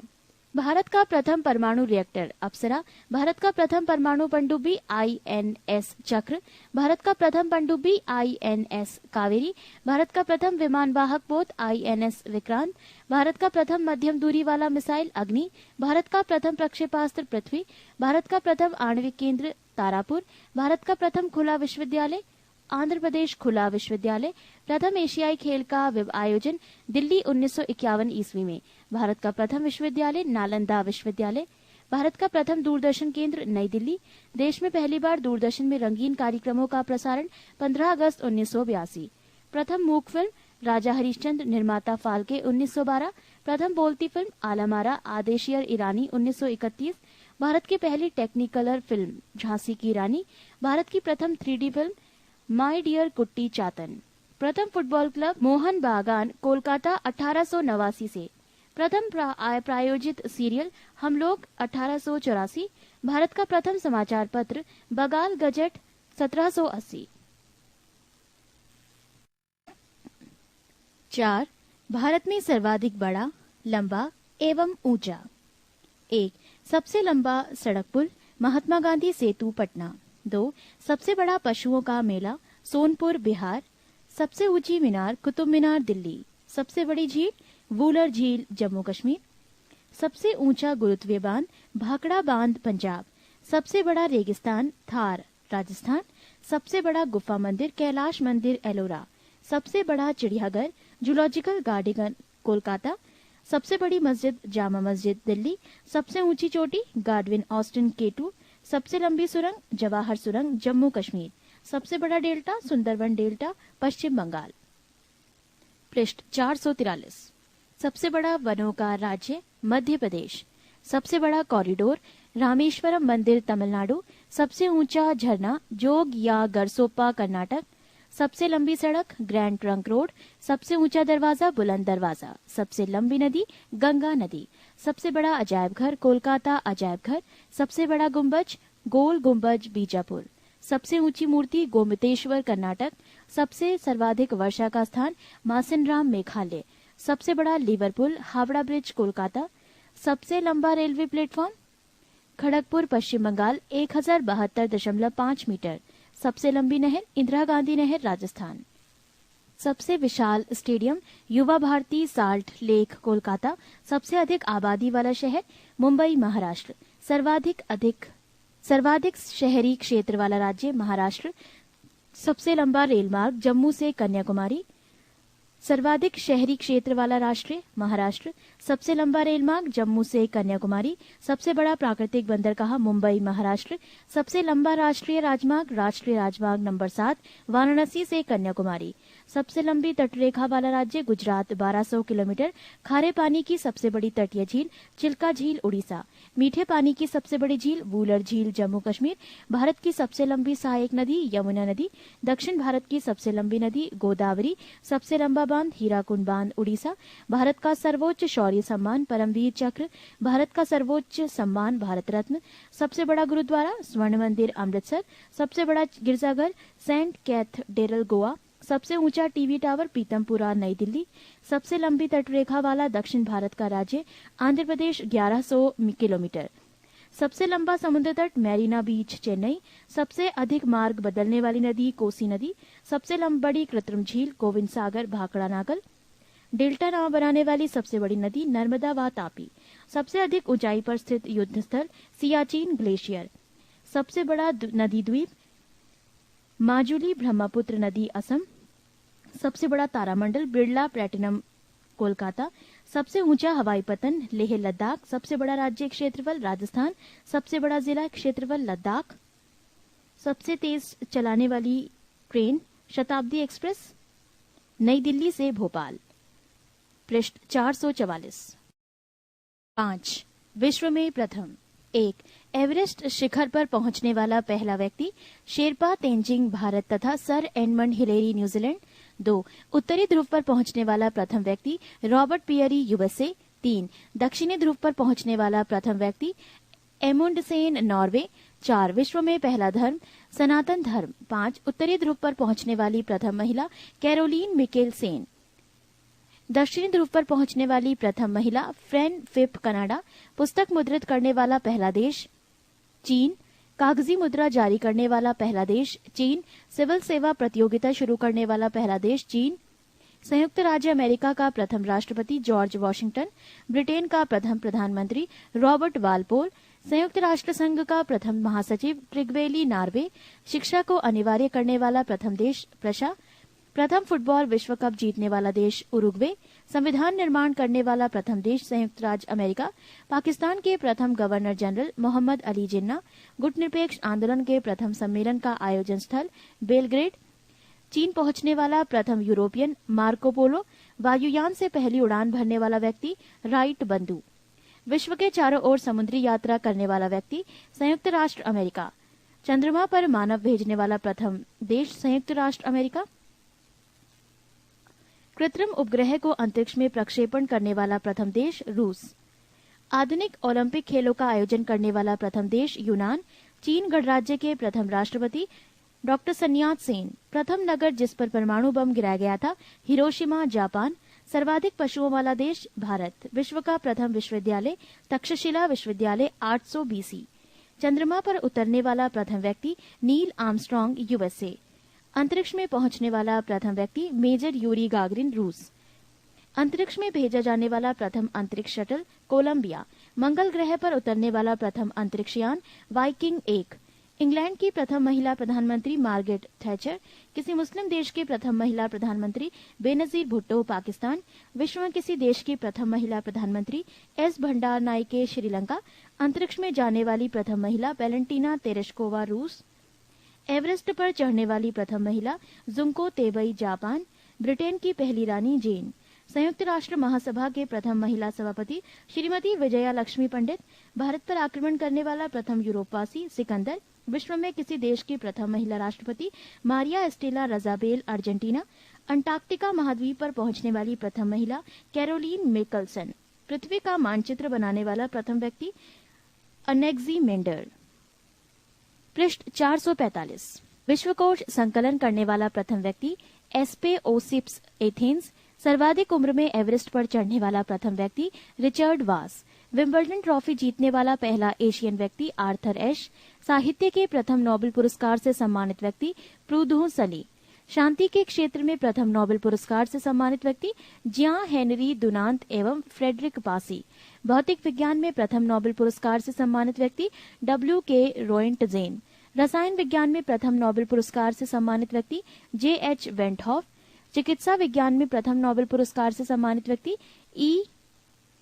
भारत का प्रथम परमाणु रिएक्टर अप्सरा, भारत का प्रथम परमाणु पनडुब्बी INS चक्र, भारत का प्रथम पनडुब्बी INS कावेरी, भारत का प्रथम विमान वाहक पोत INS विक्रांत, भारत का प्रथम मध्यम दूरी वाला मिसाइल अग्नि, भारत का प्रथम प्रक्षेपास्त्र पृथ्वी, भारत का प्रथम आणविक केंद्र तारापुर, भारत का प्रथम खुला विश्वविद्यालय आंध्र प्रदेश खुला विश्वविद्यालय, प्रथम एशियाई खेल का आयोजन दिल्ली 1951 ईस्वी में, भारत का प्रथम विश्वविद्यालय नालंदा विश्वविद्यालय, भारत का प्रथम दूरदर्शन केंद्र नई दिल्ली, देश में पहली बार दूरदर्शन में रंगीन कार्यक्रमों का प्रसारण 15 अगस्त 1982, प्रथम मूक फिल्म राजा हरिश्चंद्र निर्माता फाल्के 1912, प्रथम बोलती फिल्म आलमारा आदेशियर ईरानी 1931, भारत की पहली टेक्निकलर फिल्म झांसी की रानी, भारत की प्रथम 3D फिल्म माय डियर कुट्टी चातन, प्रथम फुटबॉल क्लब मोहन बागान कोलकाता 1889 से, प्रथम प्रायोजित सीरियल हम लोग 1884, भारत का प्रथम समाचार पत्र बंगाल गजट 1780। 4 भारत में सर्वाधिक बड़ा, लंबा एवं ऊंचा। 1 सबसे लंबा सड़क पुल महात्मा गांधी सेतु पटना। 2. सबसे बड़ा पशुओं का मेला सोनपुर बिहार। सबसे ऊंची मीनार कुतुब मीनार दिल्ली। सबसे बड़ी झील वूलर झील जम्मू कश्मीर। सबसे ऊंचा गुरुत्वीय बांध भाखड़ा बांध पंजाब। सबसे बड़ा रेगिस्तान थार राजस्थान। सबसे बड़ा गुफा मंदिर कैलाश मंदिर एलोरा। सबसे बड़ा चिड़ियाघर जूलॉजिकल गार्डन कोलकाता। सबसे बड़ी मस्जिद जामा मस्जिद दिल्ली। सबसे ऊंची चोटी गार्डविन ऑस्टिन K2। सबसे लंबी सुरंग जवाहर सुरंग जम्मू कश्मीर। सबसे बड़ा डेल्टा सुंदरवन डेल्टा पश्चिम बंगाल। पृष्ठ 443। सबसे बड़ा वनों का राज्य मध्य प्रदेश। सबसे बड़ा कॉरिडोर रामेश्वरम मंदिर तमिलनाडु। सबसे ऊंचा झरना जोग या गरसोप्पा कर्नाटक। सबसे लंबी सड़क ग्रैंड ट्रंक रोड। सबसे ऊंचा दरवाजा बुलंद दरवाजा। सबसे लंबी नदी गंगा नदी। सबसे बड़ा अजायब घर कोलकाता अजायब घर। सबसे बड़ा गुंबज गोल गुंबज बीजापुर। सबसे ऊंची मूर्ति गोमतेश्वर कर्नाटक। सबसे सर्वाधिक वर्षा का स्थान मासिनराम मेघालय। सबसे बड़ा लिवरपूल हावड़ा ब्रिज कोलकाता। सबसे लंबा रेलवे प्लेटफॉर्म खड़गपुर पश्चिम बंगाल 1072.5 मीटर। सबसे लंबी नहर इंदिरा गांधी नहर राजस्थान। सबसे विशाल स्टेडियम युवा भारती साल्ट लेक कोलकाता। सबसे अधिक आबादी वाला शहर मुंबई महाराष्ट्र। सर्वाधिक शहरी क्षेत्र वाला राज्य महाराष्ट्र। सबसे लंबा रेल मार्ग जम्मू से कन्याकुमारी। सर्वाधिक शहरी क्षेत्र वाला राष्ट्र महाराष्ट्र। सबसे लंबा रेल मार्ग जम्मू से कन्याकुमारी। सबसे बड़ा प्राकृतिक बंदरगाह मुंबई महाराष्ट्र। सबसे लंबा राष्ट्रीय राजमार्ग नंबर 7 वाराणसी से कन्याकुमारी। सबसे लंबी तटरेखा वाला राज्य गुजरात 1200 किलोमीटर। खारे पानी की सबसे बड़ी तटीय झील चिल्का झील उड़ीसा। मीठे पानी की सबसे बड़ी झील वूलर झील जम्मू कश्मीर। भारत की सबसे लंबी सहायक नदी यमुना नदी। दक्षिण भारत की सबसे लंबी नदी गोदावरी। सबसे लंबा बांध हीराकुंड बांध उड़ीसा। भारत का सर्वोच्च शौर्य सम्मान परमवीर चक्र। भारत का सर्वोच्च सम्मान भारत रत्न। सबसे बड़ा गुरुद्वारा स्वर्ण मंदिर अमृतसर। सबसे बड़ा गिरजाघर सेंट कैथेड्रल गोवा। सबसे ऊंचा टीवी टावर पीतमपुरा नई दिल्ली। सबसे लंबी तटरेखा वाला दक्षिण भारत का राज्य आंध्र प्रदेश 1100 किलोमीटर। सबसे लंबा समुद्र तट मैरीना बीच चेन्नई। सबसे अधिक मार्ग बदलने वाली नदी कोसी नदी। सबसे बड़ी कृत्रिम झील गोविंद सागर भाखड़ा नागल। डेल्टा नाव बनाने वाली सबसे बड़ी नदी नर्मदा व तापी। सबसे अधिक ऊंचाई पर स्थित युद्ध स्थल सियाचिन ग्लेशियर। सबसे बड़ा नदी द्वीप माजुली ब्रह्मपुत्र नदी असम। सबसे बड़ा तारामंडल बिरला प्लैटिनम कोलकाता। सबसे ऊंचा हवाई पतन लेह लद्दाख। सबसे बड़ा राज्य क्षेत्रफल राजस्थान। सबसे बड़ा जिला क्षेत्रफल लद्दाख। सबसे तेज चलाने वाली ट्रेन शताब्दी एक्सप्रेस नई दिल्ली से भोपाल। पृष्ठ 444। 5. विश्व में प्रथम 1. एवरेस्ट शिखर पर पहुंचने वाला पहला व्यक्ति शेरपा तेंजिंग भारत तथा सर एडमंड हिलेरी न्यूजीलैंड। 2. उत्तरी ध्रुव पर पहुंचने वाला प्रथम व्यक्ति रॉबर्ट पियरी यूएसए। 3. दक्षिणी ध्रुव पर पहुंचने वाला प्रथम व्यक्ति एमुंडसेन नॉर्वे। 4. विश्व में पहला धर्म सनातन धर्म। 5. उत्तरी ध्रुव पर पहुंचने वाली प्रथम महिला कैरोलीन मिकेलसेन। दक्षिणी ध्रुव पर पहुंचने वाली प्रथम महिला फ्रेन फिप कनाडा। पुस्तक मुद्रित करने वाला पहला देश चीन। कागजी मुद्रा जारी करने वाला पहला देश चीन। सिविल सेवा प्रतियोगिता शुरू करने वाला पहला देश चीन। संयुक्त राज्य अमेरिका का प्रथम राष्ट्रपति जॉर्ज वॉशिंगटन। ब्रिटेन का प्रथम प्रधानमंत्री रॉबर्ट वालपोल। संयुक्त राष्ट्र संघ का प्रथम महासचिव ट्रिगवेली नॉर्वे। शिक्षा को अनिवार्य करने वाला प्रथम देश प्रशा। प्रथम फुटबॉल विश्व कप जीतने वाला देश उरुग्वे। संविधान निर्माण करने वाला प्रथम देश संयुक्त राज्य अमेरिका। पाकिस्तान के प्रथम गवर्नर जनरल मोहम्मद अली जिन्ना। गुटनिरपेक्ष आंदोलन के प्रथम सम्मेलन का आयोजन स्थल बेलग्रेड। चीन पहुंचने वाला प्रथम यूरोपियन मार्को पोलो। वायुयान से पहली उड़ान भरने वाला व्यक्ति राइट बंधु। विश्व के चारों ओर समुद्री यात्रा करने वाला व्यक्ति संयुक्त राष्ट्र अमेरिका। चंद्रमा पर मानव भेजने वाला प्रथम देश संयुक्त राष्ट्र अमेरिका। कृत्रिम उपग्रह को अंतरिक्ष में प्रक्षेपण करने वाला प्रथम देश रूस। आधुनिक ओलंपिक खेलों का आयोजन करने वाला प्रथम देश यूनान। चीन गणराज्य के प्रथम राष्ट्रपति डॉक्टर सन्यात सेन। प्रथम नगर जिस पर परमाणु बम गिराया गया था हिरोशिमा जापान। सर्वाधिक पशुओं वाला देश भारत। विश्व का प्रथम विश्वविद्यालय तक्षशिला विश्वविद्यालय 800 BC। चंद्रमा पर उतरने वाला प्रथम व्यक्ति नील आर्मस्ट्रॉन्ग यूएसए। अंतरिक्ष में पहुंचने वाला प्रथम व्यक्ति मेजर यूरी गागरिन रूस। अंतरिक्ष में भेजा जाने वाला प्रथम अंतरिक्ष शटल कोलंबिया। मंगल ग्रह पर उतरने वाला प्रथम अंतरिक्षयान वाइकिंग 1। इंग्लैंड की प्रथम महिला प्रधानमंत्री मार्गरेट थैचर। किसी मुस्लिम देश की प्रथम महिला प्रधानमंत्री बेनजीर भुट्टो पाकिस्तान। विश्व में किसी देश की प्रथम महिला प्रधानमंत्री एस भंडार नाइके श्रीलंका। अंतरिक्ष में जाने वाली प्रथम महिला वेलेंटीना तेरेश्कोवा रूस। एवरेस्ट पर चढ़ने वाली प्रथम महिला जुंको तेबई जापान। ब्रिटेन की पहली रानी जेन। संयुक्त राष्ट्र महासभा के प्रथम महिला सभापति श्रीमती विजया लक्ष्मी पंडित। भारत पर आक्रमण करने वाला प्रथम यूरोपवासी सिकंदर। विश्व में किसी देश की प्रथम महिला राष्ट्रपति मारिया एस्टेला रजाबेल अर्जेंटीना। अंटार्कटिका महाद्वीप पर पहुंचने वाली प्रथम महिला कैरोलीन मिकलसन। पृथ्वी का मानचित्र बनाने वाला प्रथम व्यक्ति अनेक्सी मेंडर। पृष्ठ 445। विश्वकोश संकलन करने वाला प्रथम व्यक्ति एस्पे ओसिप्स एथेंस। सर्वाधिक उम्र में एवरेस्ट पर चढ़ने वाला प्रथम व्यक्ति रिचर्ड वास। विंबलडन ट्रॉफी जीतने वाला पहला एशियन व्यक्ति आर्थर एश। साहित्य के प्रथम नोबेल पुरस्कार से सम्मानित व्यक्ति प्रूदो सली। शांति के क्षेत्र में प्रथम नोबेल पुरस्कार से सम्मानित व्यक्ति जियां हेनरी दुनांत एवं फ्रेडरिक पासी। भौतिक विज्ञान में प्रथम नोबेल पुरस्कार से सम्मानित व्यक्ति W.K. रोएंटजेन। रसायन विज्ञान में प्रथम नोबेल पुरस्कार से सम्मानित व्यक्ति J.H. वेंटहॉफ। चिकित्सा विज्ञान में प्रथम नोबेल पुरस्कार से सम्मानित व्यक्ति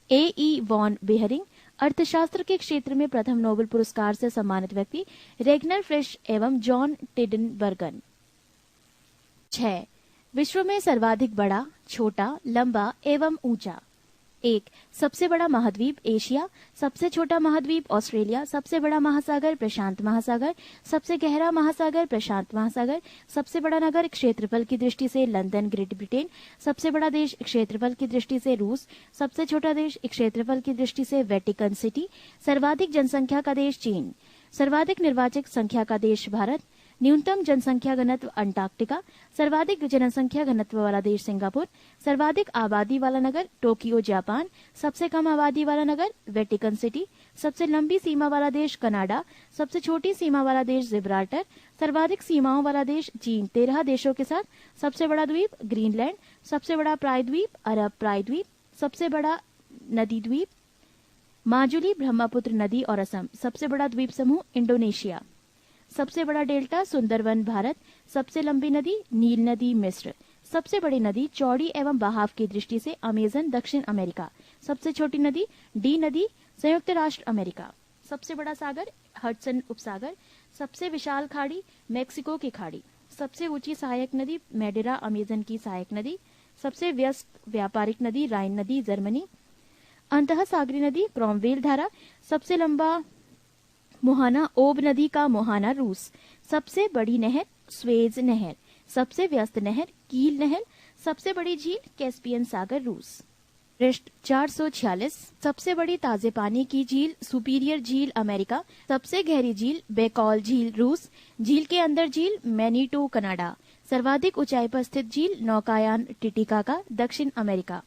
A.E. Von Behring. अर्थशास्त्र के क्षेत्र में प्रथम नोबेल पुरस्कार से सम्मानित व्यक्ति रेगनर फ्रिश एवं जॉन टिडनबर्गन। 6. विश्व में सर्वाधिक बड़ा, छोटा, लंबा एवं ऊंचा। 1. सबसे बड़ा महाद्वीप एशिया। सबसे छोटा महाद्वीप ऑस्ट्रेलिया। सबसे बड़ा महासागर प्रशांत महासागर। सबसे गहरा महासागर प्रशांत महासागर। सबसे बड़ा नगर क्षेत्रफल की दृष्टि से लंदन ग्रेट ब्रिटेन। सबसे बड़ा देश क्षेत्रफल की दृष्टि से रूस। सबसे छोटा देश क्षेत्रफल की दृष्टि से वेटिकन सिटी। सर्वाधिक जनसंख्या का देश चीन। सर्वाधिक निर्वाचक संख्या का देश भारत। न्यूनतम जनसंख्या घनत्व अंटार्कटिका। सर्वाधिक जनसंख्या घनत्व वाला देश सिंगापुर। सर्वाधिक आबादी वाला नगर टोक्यो जापान। सबसे कम आबादी वाला नगर वेटिकन सिटी। सबसे लंबी सीमा वाला देश कनाडा। सबसे छोटी सीमा वाला देश जिब्राल्टर। सर्वाधिक सीमाओं वाला देश चीन 13 देशों के साथ। सबसे बड़ा द्वीप ग्रीनलैंड। सबसे बड़ा प्रायद्वीप अरब प्रायद्वीप। सबसे बड़ा नदी द्वीप माजुली ब्रह्मपुत्र नदी और असम। सबसे बड़ा द्वीप समूह इंडोनेशिया। सबसे बड़ा डेल्टा सुंदरवन भारत। सबसे लंबी नदी नील नदी मिस्र। सबसे बड़ी नदी चौड़ी एवं बहाव की दृष्टि से अमेजन दक्षिण अमेरिका। सबसे छोटी नदी डी नदी संयुक्त राष्ट्र अमेरिका। सबसे बड़ा सागर हडसन उपसागर। सबसे विशाल खाड़ी मेक्सिको की खाड़ी। सबसे ऊंची सहायक नदी मेडेरा अमेजन की सहायक नदी। सबसे व्यस्त व्यापारिक नदी राइन नदी जर्मनी। अंतः सागरी नदी क्रोमवेल धारा। सबसे लंबा मुहाना ओब नदी का मुहाना रूस। सबसे बड़ी नहर स्वेज नहर। सबसे व्यस्त नहर कील नहर। सबसे बड़ी झील कैस्पियन सागर रूस। पृष्ठ 446। सबसे बड़ी ताजे पानी की झील सुपीरियर झील अमेरिका। सबसे गहरी झील बेकॉल झील रूस। झील के अंदर झील मैनीटो कनाडा। सर्वाधिक ऊंचाई पर स्थित झील नौकायान टिटिकाका दक्षिण अमेरिका।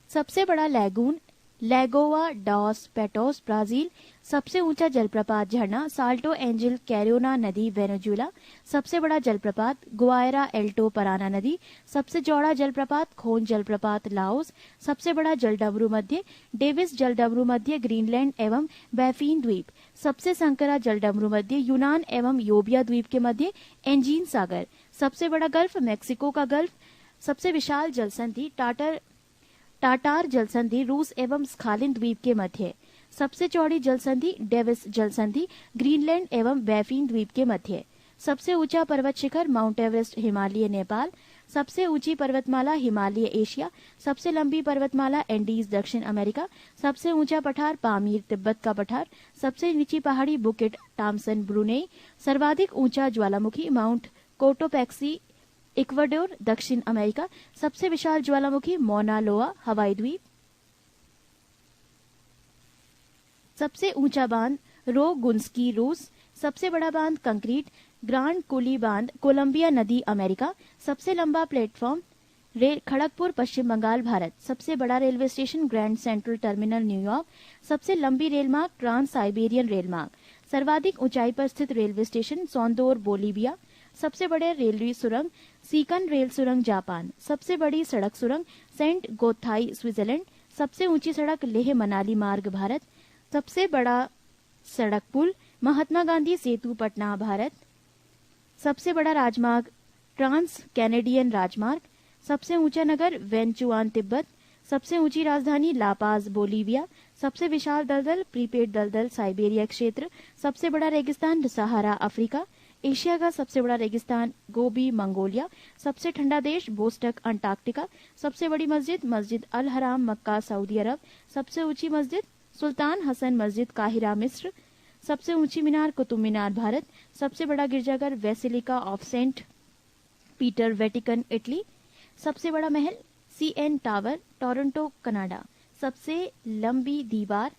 सबसे बड़ा लैगून लैगोवा डॉस पेटोस ब्राजील। सबसे ऊंचा जलप्रपात झरना साल्टो एंजिल कैरियोना नदी वेनेजुएला। सबसे बड़ा जलप्रपात गुआयरा एल्टो पराना नदी। सबसे चौड़ा जलप्रपात खोन जलप्रपात लाओस। सबसे बड़ा जलडमरू मध्य डेविस जलडमरू मध्य ग्रीनलैंड एवं बैफीन द्वीप। सबसे संकरा जलडमरू मध्य यूनान एवं योबिया द्वीप के मध्य एंजीन सागर। सबसे बड़ा गल्फ मेक्सिको का गल्फ। सबसे विशाल जलसंधि टाटार जलसंधि रूस एवं स्खालिन द्वीप के मध्य। सबसे चौड़ी जलसंधि डेविस जलसंधि ग्रीनलैंड एवं बैफीन द्वीप के मध्य। सबसे ऊंचा पर्वत शिखर माउंट एवरेस्ट हिमालय नेपाल। सबसे ऊंची पर्वतमाला हिमालय एशिया। सबसे लंबी पर्वतमाला एंडीज दक्षिण अमेरिका। सबसे ऊंचा पठार पामीर तिब्बत का पठार। सबसे नीची पहाड़ी बुकेट टामसन ब्रुनेई। सर्वाधिक ऊंचा ज्वालामुखी माउंट कोटोपैक्सी इक्वाडोर दक्षिण अमेरिका। सबसे विशाल ज्वालामुखी मौना लोआ हवाई द्वीप। सबसे ऊंचा बांध रोगुंस्की रूस। सबसे बड़ा बांध कंक्रीट ग्रांड कुली बांध कोलंबिया नदी अमेरिका। सबसे लंबा प्लेटफॉर्म खड़गपुर पश्चिम बंगाल भारत। सबसे बड़ा railway station grand central terminal New York. सबसे लंबी रेलमार्ग ट्रांस साइबेरियन रेलमार्ग। सर्वाधिक ऊंचाई पर स्थित रेलवे स्टेशन सोंदोर बोलीविया। सबसे बड़े रेलवे सुरंग सीकन रेल सुरंग जापान। सबसे बड़ी सड़क सुरंग सेंट गोथाई स्विट्जरलैंड। सबसे ऊंची सड़क लेह मनाली मार्ग भारत। सबसे बड़ा सड़क पुल महात्मा गांधी सेतु पटना भारत। सबसे बड़ा राजमार्ग ट्रांस कैनेडियन राजमार्ग। सबसे ऊंचा नगर वेंचुआन तिब्बत। सबसे ऊंची राजधानी लापाज बोलीविया। सबसे विशाल दलदल प्रीपेड दलदल साइबेरिया क्षेत्र। सबसे बड़ा रेगिस्तान सहारा अफ्रीका। एशिया का सबसे बड़ा रेगिस्तान गोबी मंगोलिया। सबसे ठंडा देश बोस्टक अंटार्कटिका। सबसे बड़ी मस्जिद मस्जिद अल हराम मक्का सऊदी अरब। सबसे ऊंची मस्जिद सुल्तान हसन मस्जिद काहिरा मिस्र। सबसे ऊंची मीनार कुतुब मीनार भारत। सबसे बड़ा गिरजाघर Basilica of Saint Peter Vatican Italy. सबसे बड़ा महल सीएन टावर टोरंटो कनाडा। सबसे लंबी दीवार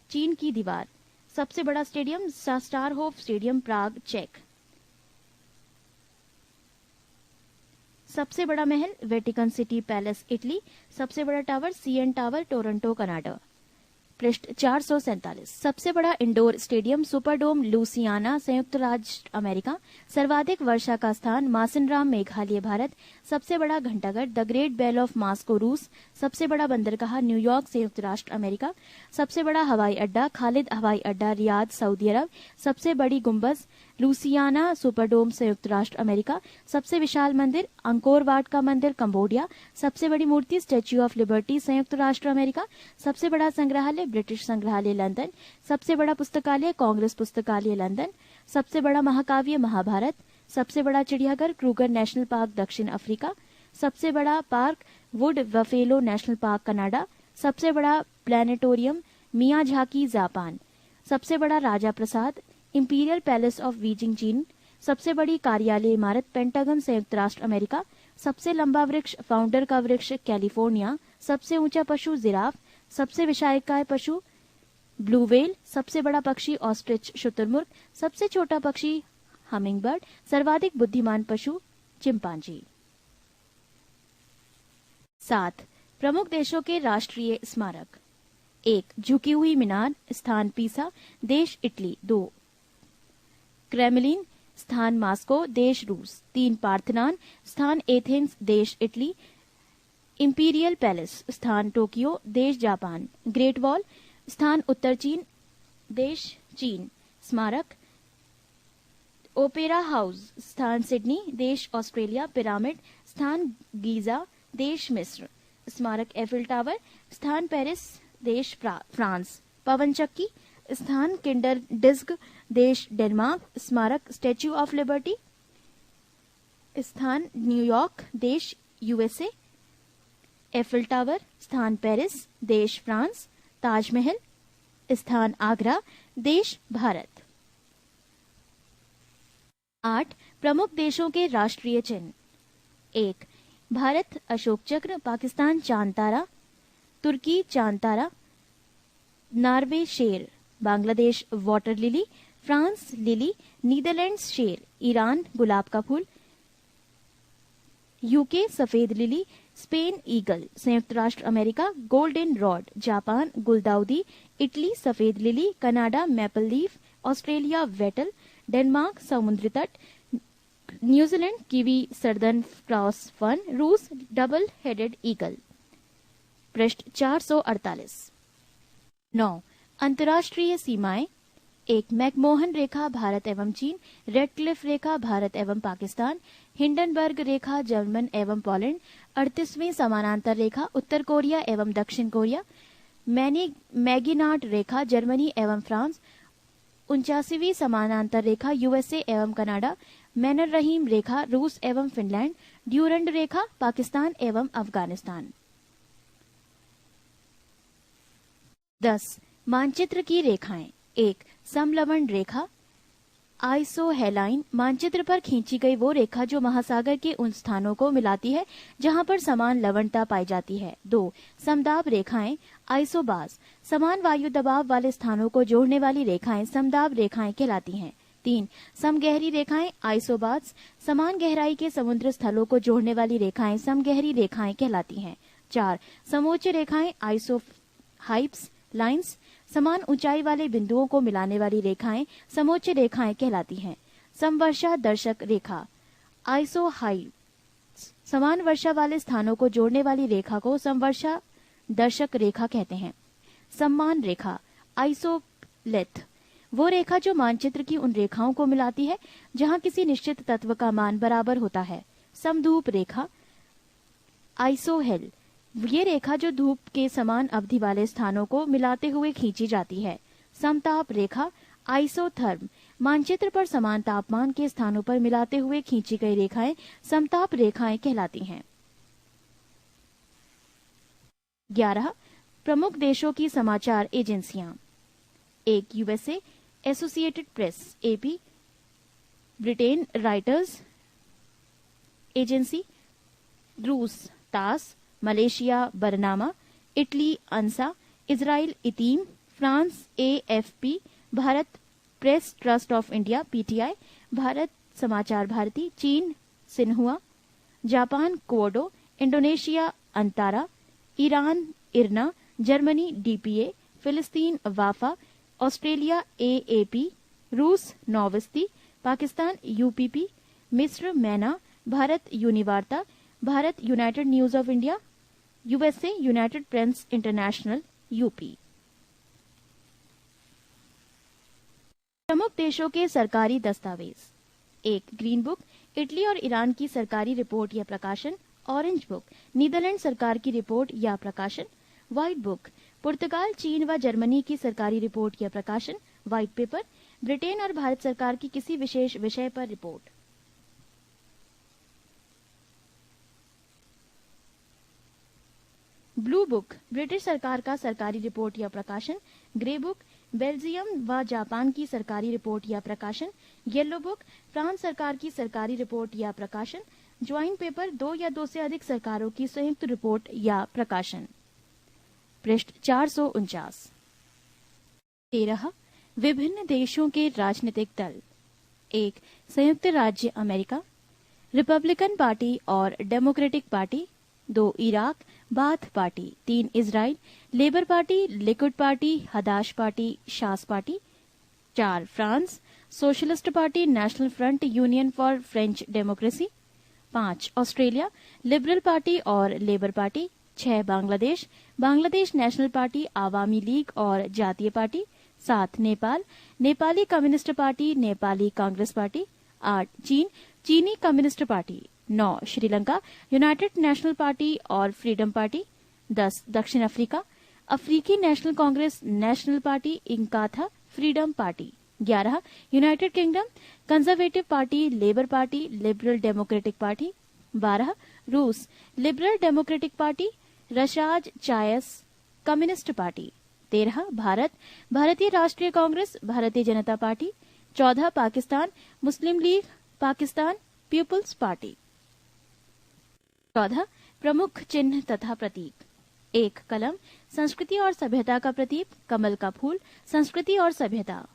चीन की दीवार। सबसे बड़ा स्टेडियम स्टारहोफ स्टेडियम प्राग चेक। सबसे बड़ा महल वेटिकन सिटी पैलेस इटली। सबसे बड़ा tower CN tower Toronto Canada. पृष्ठ 447। सबसे बड़ा इंडोर स्टेडियम सुपरडोम लुसियाना संयुक्त राज्य अमेरिका। सर्वाधिक वर्षा का स्थान मासिनराम मेघालय भारत। सबसे बड़ा घंटाघर the great bell of Moscow रूस। सबसे बड़ा बंदरगाह न्यूयॉर्क संयुक्त राष्ट्र अमेरिका। सबसे बड़ा हवाई अड्डा खालिद हवाई अड्डा रियाद सऊदी अरब। सबसे बड़ी गुंबज लुसियाना सुपरडोम संयुक्त राष्ट्र अमेरिका। सबसे विशाल मंदिर अंकोर वाट का मंदिर कंबोडिया। सबसे बड़ी मूर्ति स्टैच्यू ऑफ लिबर्टी संयुक्त राष्ट्र अमेरिका। सबसे बड़ा संग्रहालय ब्रिटिश संग्रहालय लंदन। सबसे बड़ा पुस्तकालय कांग्रेस पुस्तकालय लंदन। सबसे बड़ा महाकाव्य महाभारत। सबसे बड़ा चिड़ियाघर क्रूगर नेशनल पार्क दक्षिण अफ्रीका। सबसे बड़ा park would buffalo national park Canada. सबसे बड़ा प्लानिटोरियम मियाझाकी जापान। सबसे बड़ा राजा प्रसाद इंपीरियल पैलेस ऑफ बीजिंग चीन। सबसे बड़ी कार्यालय इमारत पेंटागन संयुक्त राष्ट्र अमेरिका। सबसे लंबा वृक्ष फाउंडर का वृक्ष कैलिफोर्निया। सबसे ऊंचा पशु जिराफ। सबसे विशालकाय पशु ब्लू व्हेल। सबसे बड़ा पक्षी ऑस्ट्रिच शुतुरमुर्ग। सबसे छोटा पक्षी हमिंगबर्ड। सर्वाधिक बुद्धिमान पशु चिंपांजी। 7 प्रमुख देशों के राष्ट्रीय स्मारक। 1 झुकी हुई मीनार स्थान पीसा देश इटली। 2 क्रेमलिन स्थान मास्को देश रूस। 3 पार्थनान स्थान एथेंस देश इटली। इंपीरियल पैलेस स्थान टोक्यो देश जापान। ग्रेट वॉल स्थान उत्तर चीन देश चीन। स्मारक ओपेरा हाउस स्थान सिडनी देश ऑस्ट्रेलिया। पिरामिड स्थान गीजा देश मिस्र। स्मारक एफिल टावर स्थान पेरिस देश फ्रांस। पवन चक्की स्थान किंडर डिस्क देश डेनमार्क। स्मारक स्टैच्यू ऑफ लिबर्टी स्थान न्यूयॉर्क देश यूएसए। एफिल टावर स्थान पेरिस देश फ्रांस। ताजमहल स्थान आगरा देश भारत। 8 प्रमुख देशों के राष्ट्रीय चिन्ह। 1 भारत अशोक चक्र। पाकिस्तान चांद तारा। तुर्की चांद तारा। नॉर्वे शेर। Bangladesh water lily. France lily. Netherlands शेर। ईरान गुलाब का फूल। यूके सफेद लिली। Spain eagle. संयुक्त राष्ट्र अमेरिका गोल्डन रॉड। जापान गुलदाउदी। इटली सफेद lily. Canada maple leaf. Australia wattle. Denmark समुद्री तट। New Zealand kiwi southern cross fern. रूस डबल हेडेड ईगल। पृष्ठ 448। 9 अंतर्राष्ट्रीय सीमाएं। 1 मैकमोहन रेखा भारत एवं चीन। रेडक्लिफ रेखा भारत एवं पाकिस्तान। हिंडनबर्ग रेखा जर्मन एवं पोलैंड। 38वीं समानांतर रेखा उत्तर कोरिया एवं दक्षिण कोरिया। मैगिनाट रेखा जर्मनी एवं फ्रांस। 49वीं समानांतर रेखा यूएसए एवं कनाडा। मैनर रहीम रेखा रूस एवं फिनलैंड। ड्यूरंड रेखा पाकिस्तान एवं अफगानिस्तान। 10 मानचित्र की रेखाएं। 1 समलवण रेखा आइसोहेलाइन। मानचित्र पर खींची गई वो रेखा जो महासागर के उन स्थानों को मिलाती है जहां पर समान लवणता पाई जाती है। 2 समदाब रेखाएं आइसोबास। समान वायु दबाव वाले स्थानों को जोड़ने वाली रेखाएं समदाब रेखाएं कहलाती हैं। 3 समगहरी रेखाएं आइसोबास। समान गहराई के समुद्र स्थलों को जोड़ने वाली रेखाएं समगहरी रेखाएं कहलाती हैं। 4 समोच्च रेखाएं आइसोहाइप्स लाइन्स। समान ऊंचाई वाले बिंदुओं को मिलाने वाली रेखाएं समोच्च रेखाएं कहलाती हैं। समवर्षा दर्शक रेखा आइसोहाइड्स, समान वर्षा वाले स्थानों को जोड़ने वाली रेखा को समवर्षा दर्शक रेखा कहते हैं। सम्मान रेखा आइसोप्लेथ, वो रेखा जो मानचित्र की उन रेखाओं को मिलाती है जहां किसी निश्चित तत्व का मान बराबर होता है। समधूप रेखा आइसोहेल, ये रेखा जो धूप के समान अवधि वाले स्थानों को मिलाते हुए खींची जाती है। समताप रेखा आइसोथर्म, मानचित्र पर समान तापमान के स्थानों पर मिलाते हुए खींची गई रेखाएं समताप रेखाएं कहलाती हैं। 11 प्रमुख देशों की समाचार एजेंसियां। 1 USA associated press AP, Britain Reuters agency, रूस TASS, Malaysia Bernama, Italy ANSA, Israel Itim, France AFP, Bharat press trust of India PTI, Bharat Samachar Bharati, चीन Xinhua, Japan Kyodo, Indonesia Antara, Iran IRNA, Germany DPA, फिलिस्तीन वाफा, ऑस्ट्रेलिया एएपी, रूस नोवस्ती, Pakistan UPP, मिस्र MENA, Bharat Univarta, Bharat united news of India, USA united press international UP. प्रमुख देशों के सरकारी दस्तावेज। 1 ग्रीन बुक, इटली और ईरान की सरकारी रिपोर्ट या प्रकाशन। ऑरेंज बुक, नीदरलैंड सरकार की रिपोर्ट या प्रकाशन। व्हाइट बुक, पुर्तगाल चीन व जर्मनी की सरकारी रिपोर्ट या प्रकाशन। व्हाइट पेपर, ब्रिटेन और भारत सरकार की किसी विशेष विषय पर रिपोर्ट। ब्लू बुक, ब्रिटिश सरकार का सरकारी रिपोर्ट या प्रकाशन। ग्रे बुक, बेल्जियम व जापान की सरकारी रिपोर्ट या प्रकाशन। येलो बुक, फ्रांस सरकार की सरकारी रिपोर्ट या प्रकाशन। ज्वाइंट पेपर, 2 या 2 से अधिक सरकारों की संयुक्त रिपोर्ट या प्रकाशन। पृष्ठ 449। 13 विभिन्न देशों के राजनीतिक दल। 1 संयुक्त राज्य अमेरिका, रिपब्लिकन पार्टी और Democratic party. 2 Iraq, Baath party. 3 Israel, Labour party, Likud party, Hadash party, Shas party. 4 France, socialist party, national front, union for French democracy. 5 Australia, Liberal party और Labour party. 6 Bangladesh, Bangladesh national party, Awami league और Jatiya party. 7 Nepal, Nepali communist party, Nepali Congress party. 8 चीन, चीनी communist party. 9 Sri Lanka, united national party और freedom party. 10 दक्षिण Africa, अफ्रीकी national Congress, national party, Inkatha, freedom party. 11 united kingdom, conservative party, Labour party, Liberal Democratic party. 12 रूस, Liberal Democratic party, Russia's choice communist party. 13 Bharat, Bharatiya Rashtriya Congress, Bharatiya Janata party. 14 Pakistan, Muslim League Pakistan, People's party. 14 प्रमुख चिन्ह तथा प्रतीक। 1 कलम, संस्कृति और सभ्यता का प्रतीक, कमल का फूल, संस्कृति और सभ्यता।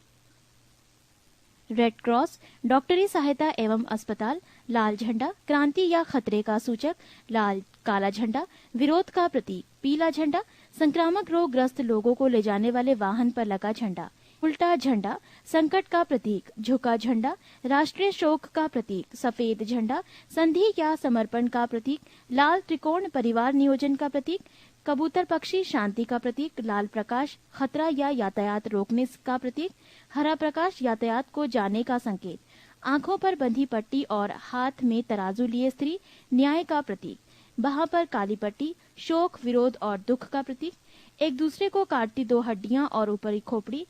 रेड क्रॉस, डॉक्टरी सहायता एवं अस्पताल। लाल झंडा, क्रांति या खतरे का सूचक, लाल काला झंडा, विरोध का प्रतीक। पीला झंडा, संक्रामक रोग ग्रस्त लोगों को ले जाने वाले वाहन पर लगा झंडा। उल्टा झंडा, संकट का प्रतीक। झुका झंडा, राष्ट्रीय शोक का प्रतीक। सफेद झंडा, संधि या समर्पण का प्रतीक। लाल त्रिकोण, परिवार नियोजन का प्रतीक। कबूतर पक्षी, शांति का प्रतीक। लाल प्रकाश, खतरा या यातायात रोकने का प्रतीक। हरा प्रकाश, यातायात को जाने का संकेत। आंखों पर बंधी पट्टी और हाथ में तराजू लिए स्त्री, न्याय का प्रतीक। बाह पर काली पट्टी, शोक, विरोध और दुख का प्रतीक। एक दूसरे को काटती 2 हड्डियां और ऊपरी खोपड़ी,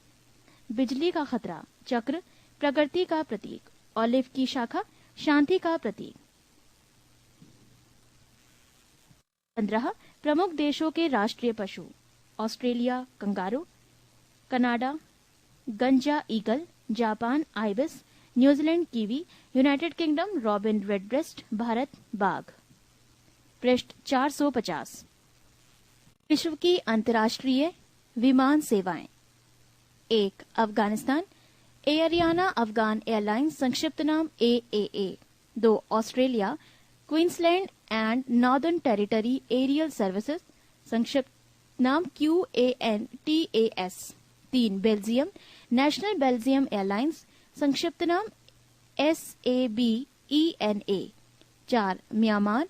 बिजली का खतरा। चक्र, प्रकृति का प्रतीक। ऑलिव की शाखा, शांति का प्रतीक। 15 प्रमुख देशों के राष्ट्रीय पशु। ऑस्ट्रेलिया कंगारू, कनाडा गंजा eagle, Japan ibis, New Zealand kiwi, united kingdom robin redbreast, Bharat बाघ। पृष्ठ 450। विश्व की अंतर्राष्ट्रीय विमान सेवाएं। 1 अफगानिस्तान, एयरियाना अफगान एयरलाइंस, संक्षिप्त नाम AAA। 2 Australia, Queensland and northern territory aerial services, संक्षिप्त नाम QANTAS। 3 Belgium, national Belgium airlines, संक्षिप्त नाम SABENA। 4 Myanmar,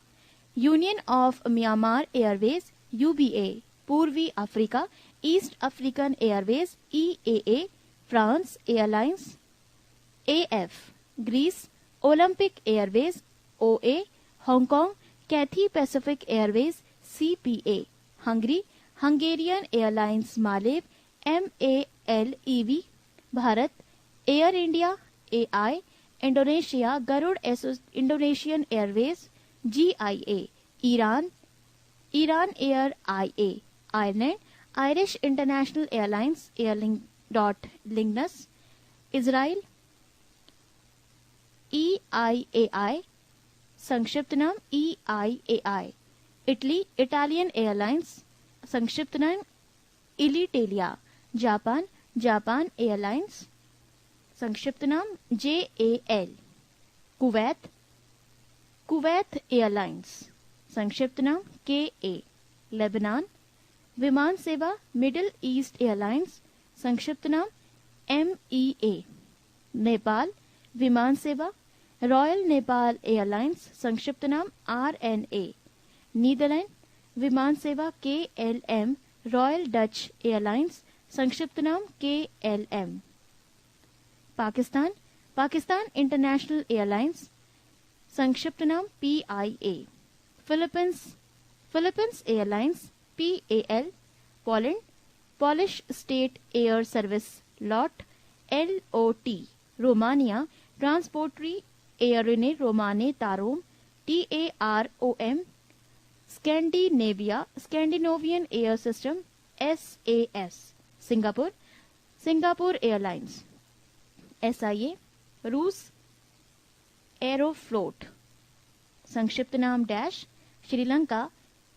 union of Myanmar airways UBA, पूर्वी Africa, east African airways EAA, France airlines AF, Greece Olympic airways OA, Hong Kong Cathay Pacific airways CPA, Hungary Hungarian airlines Malev MALEV, Bharat Air India AI, Indonesia Garuda Indonesian airways GIA, Iran Air IA, Ireland Irish international airlines Aer Lingus, Israel EIAI, संक्षिप्त नाम EIAI, Italy Italian airlines, संक्षिप्त नाम इलिटेलिया, Japan airlines, संक्षिप्त नाम JAL, Kuwait airlines, संक्षिप्त नाम KA, Lebanon विमान सेवा मिडिल ईस्ट एयरलाइंस, संक्षिप्त नाम MEA, नेपाल विमान सेवा रॉयल नेपाल एयरलाइंस, संक्षिप्त नाम RNA, नीदरलैंड विमान सेवा KLM, रॉयल डच एयरलाइंस, संक्षिप्त नाम KLM, पाकिस्तान इंटरनेशनल एयरलाइंस, संक्षिप्त नाम PIA, Philippines airlines PAL, Poland Polish state air service LOT, Romania ट्रांसपोर्टरी एयरने रोमाने Tarom TAROM, Scandinavian air system SAS, Singapore airlines SIA, रूस एरोफ्लोट, संक्षिप्त नाम डैश, श्रीलंका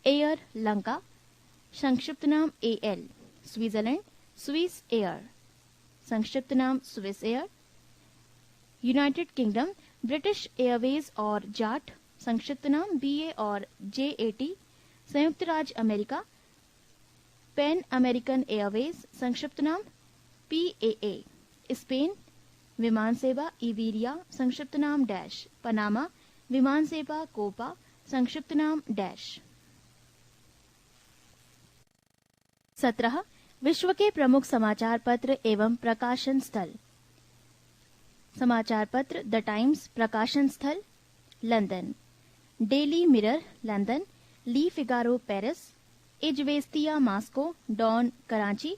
एयर लंका, संक्षिप्त नाम AL, स्विट्जरलैंड स्विस एयर, संक्षिप्त नाम Swiss air, United kingdom British Airways और जाट, संक्षिप्त नाम BA और JAT, संयुक्त राज्य अमेरिका पैन अमेरिकन एयरवेज, संक्षिप्त नाम PAA, स्पेन विमान सेवा इवीरिया, संक्षिप्त नाम डैश, पनामा विमान सेवा कोपा, संक्षिप्त नाम डैश। 17 विश्व के प्रमुख समाचार पत्र एवं प्रकाशन स्थल। समाचार पत्र द टाइम्स, प्रकाशन स्थल London, Daily Mirror London, Le Figaro Paris, Izvestia Moscow, Dawn Karachi,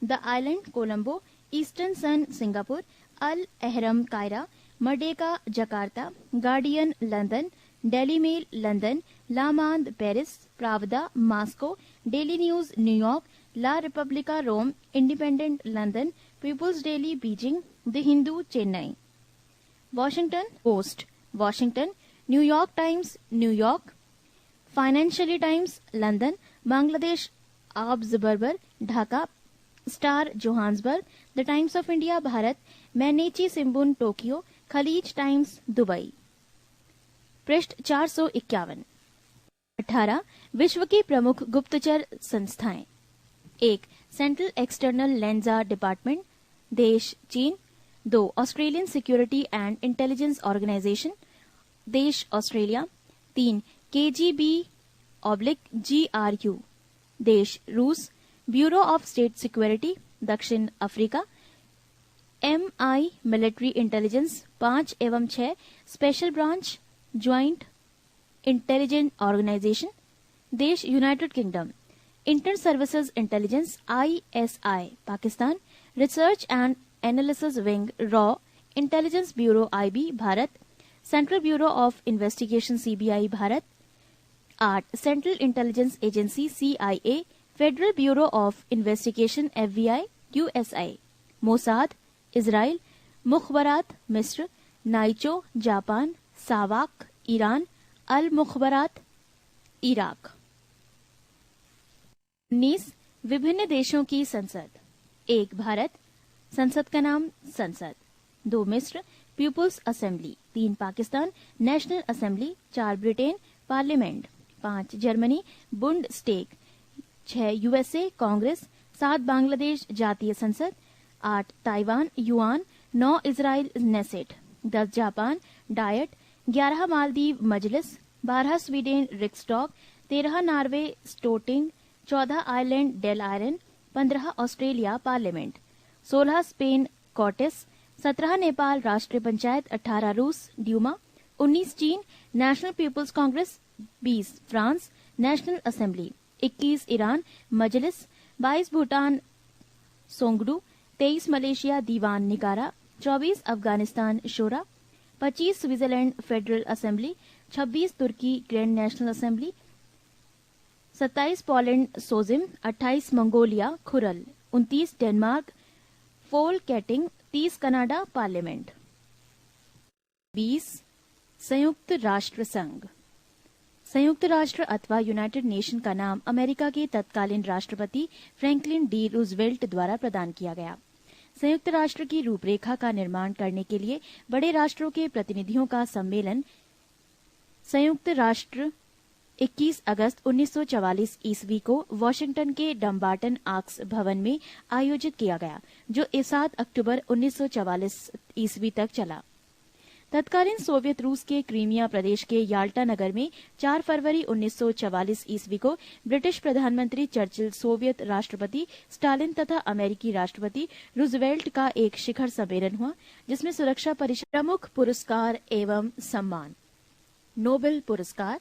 the island Colombo, eastern sun Singapore, Al Ahram Cairo, Merdeka Jakarta, Guardian London, daily mail London, Le Monde Paris, Pravda Moscow, daily news New York, La Repubblica Rome, Independent London, People's Daily Beijing, the Hindu Chennai, Washington Post Washington, New York Times New York, financial Times London, Bangladesh observer Dhaka, Star Johannesburg, the Times of India Bharat, Mainichi सिम्बुन Tokyo, Khaleej Times Dubai. पृष्ठ 451। 18 विश्व की प्रमुख गुप्तचर संस्थाएं। 1 central external Lenja department, देश चीन। 2 Australian security and intelligence organisation, देश Australia. 3 KGB/GRU, देश रूस। ब्यूरो ऑफ स्टेट सिक्योरिटी, दक्षिण अफ्रीका। MI मिलिट्री इंटेलिजेंस 5 एवं 6 special branch joint intelligence organisation, देश united kingdom. Inter services intelligence ISI Pakistan. Research and analysis wing रॉ intelligence bureau IB Bharat. Central bureau of investigation CBI Bharat. 8 central intelligence agency CIA, federal bureau of investigation FBI USA। Mossad Israel, Mukhabarat मिस्र, Naicho Japan, SAVAK Iran, अल Mukhabarat Iraq. 19 विभिन्न देशों की संसद। 1 भारत, संसद का नाम संसद। 2 मिस्र, People's assembly. 3 Pakistan, national assembly. 4 Britain, parliament. 5 Germany, Bundestag. 6 USA, Congress. 7 Bangladesh Jatiya Sangsad, 8 Taiwan Yuan, 9 Israel Knesset, 10 Japan Diet, 11 Maldives Majlis, 12 Sweden Riksdag, 13 Norway Storting, 14 Ireland Dail Eireann, 15 Australia parliament, 16 Spain Cortes, 17 Nepal Rashtriya Panchayat, 18 रूस ड्यूमा, 19 चीन national People's Congress, 20 France national assembly, 21 Iran मजलिस, 22 Bhutan Tshogdu, 23 Malaysia Dewan निकारा, 24 Afghanistan Shura, 25 Switzerland federal assembly, 26 तुर्की grand national assembly, 27 Poland Sejm, 28 Mongolia Khural, 29 Denmark Folketing, 30 Canada parliament. 20 संयुक्त राष्ट्र संघ। संयुक्त राष्ट्र अथवा यूनाइटेड नेशन का नाम अमेरिका के तत्कालीन राष्ट्रपति फ्रैंकलिन डी रूजवेल्ट द्वारा प्रदान किया गया। संयुक्त राष्ट्र की रूपरेखा का निर्माण करने के लिए बड़े राष्ट्रों के प्रतिनिधियों का सम्मेलन संयुक्त राष्ट्र 21 अगस्त 1944 ईस्वी को वाशिंगटन के डम्बार्टन आर्क्स भवन में आयोजित किया गया, जो 7 अक्टूबर 1944 ईस्वी तक चला। तत्कालीन सोवियत रूस के क्रीमिया प्रदेश के याल्टा नगर में 4 फरवरी 1944 ईस्वी को ब्रिटिश प्रधानमंत्री चर्चिल, सोवियत राष्ट्रपति स्टालिन तथा अमेरिकी राष्ट्रपति रूजवेल्ट का एक शिखर सम्मेलन हुआ, जिसमें सुरक्षा परिषद प्रमुख पुरस्कार एवं सम्मान, नोबेल पुरस्कार,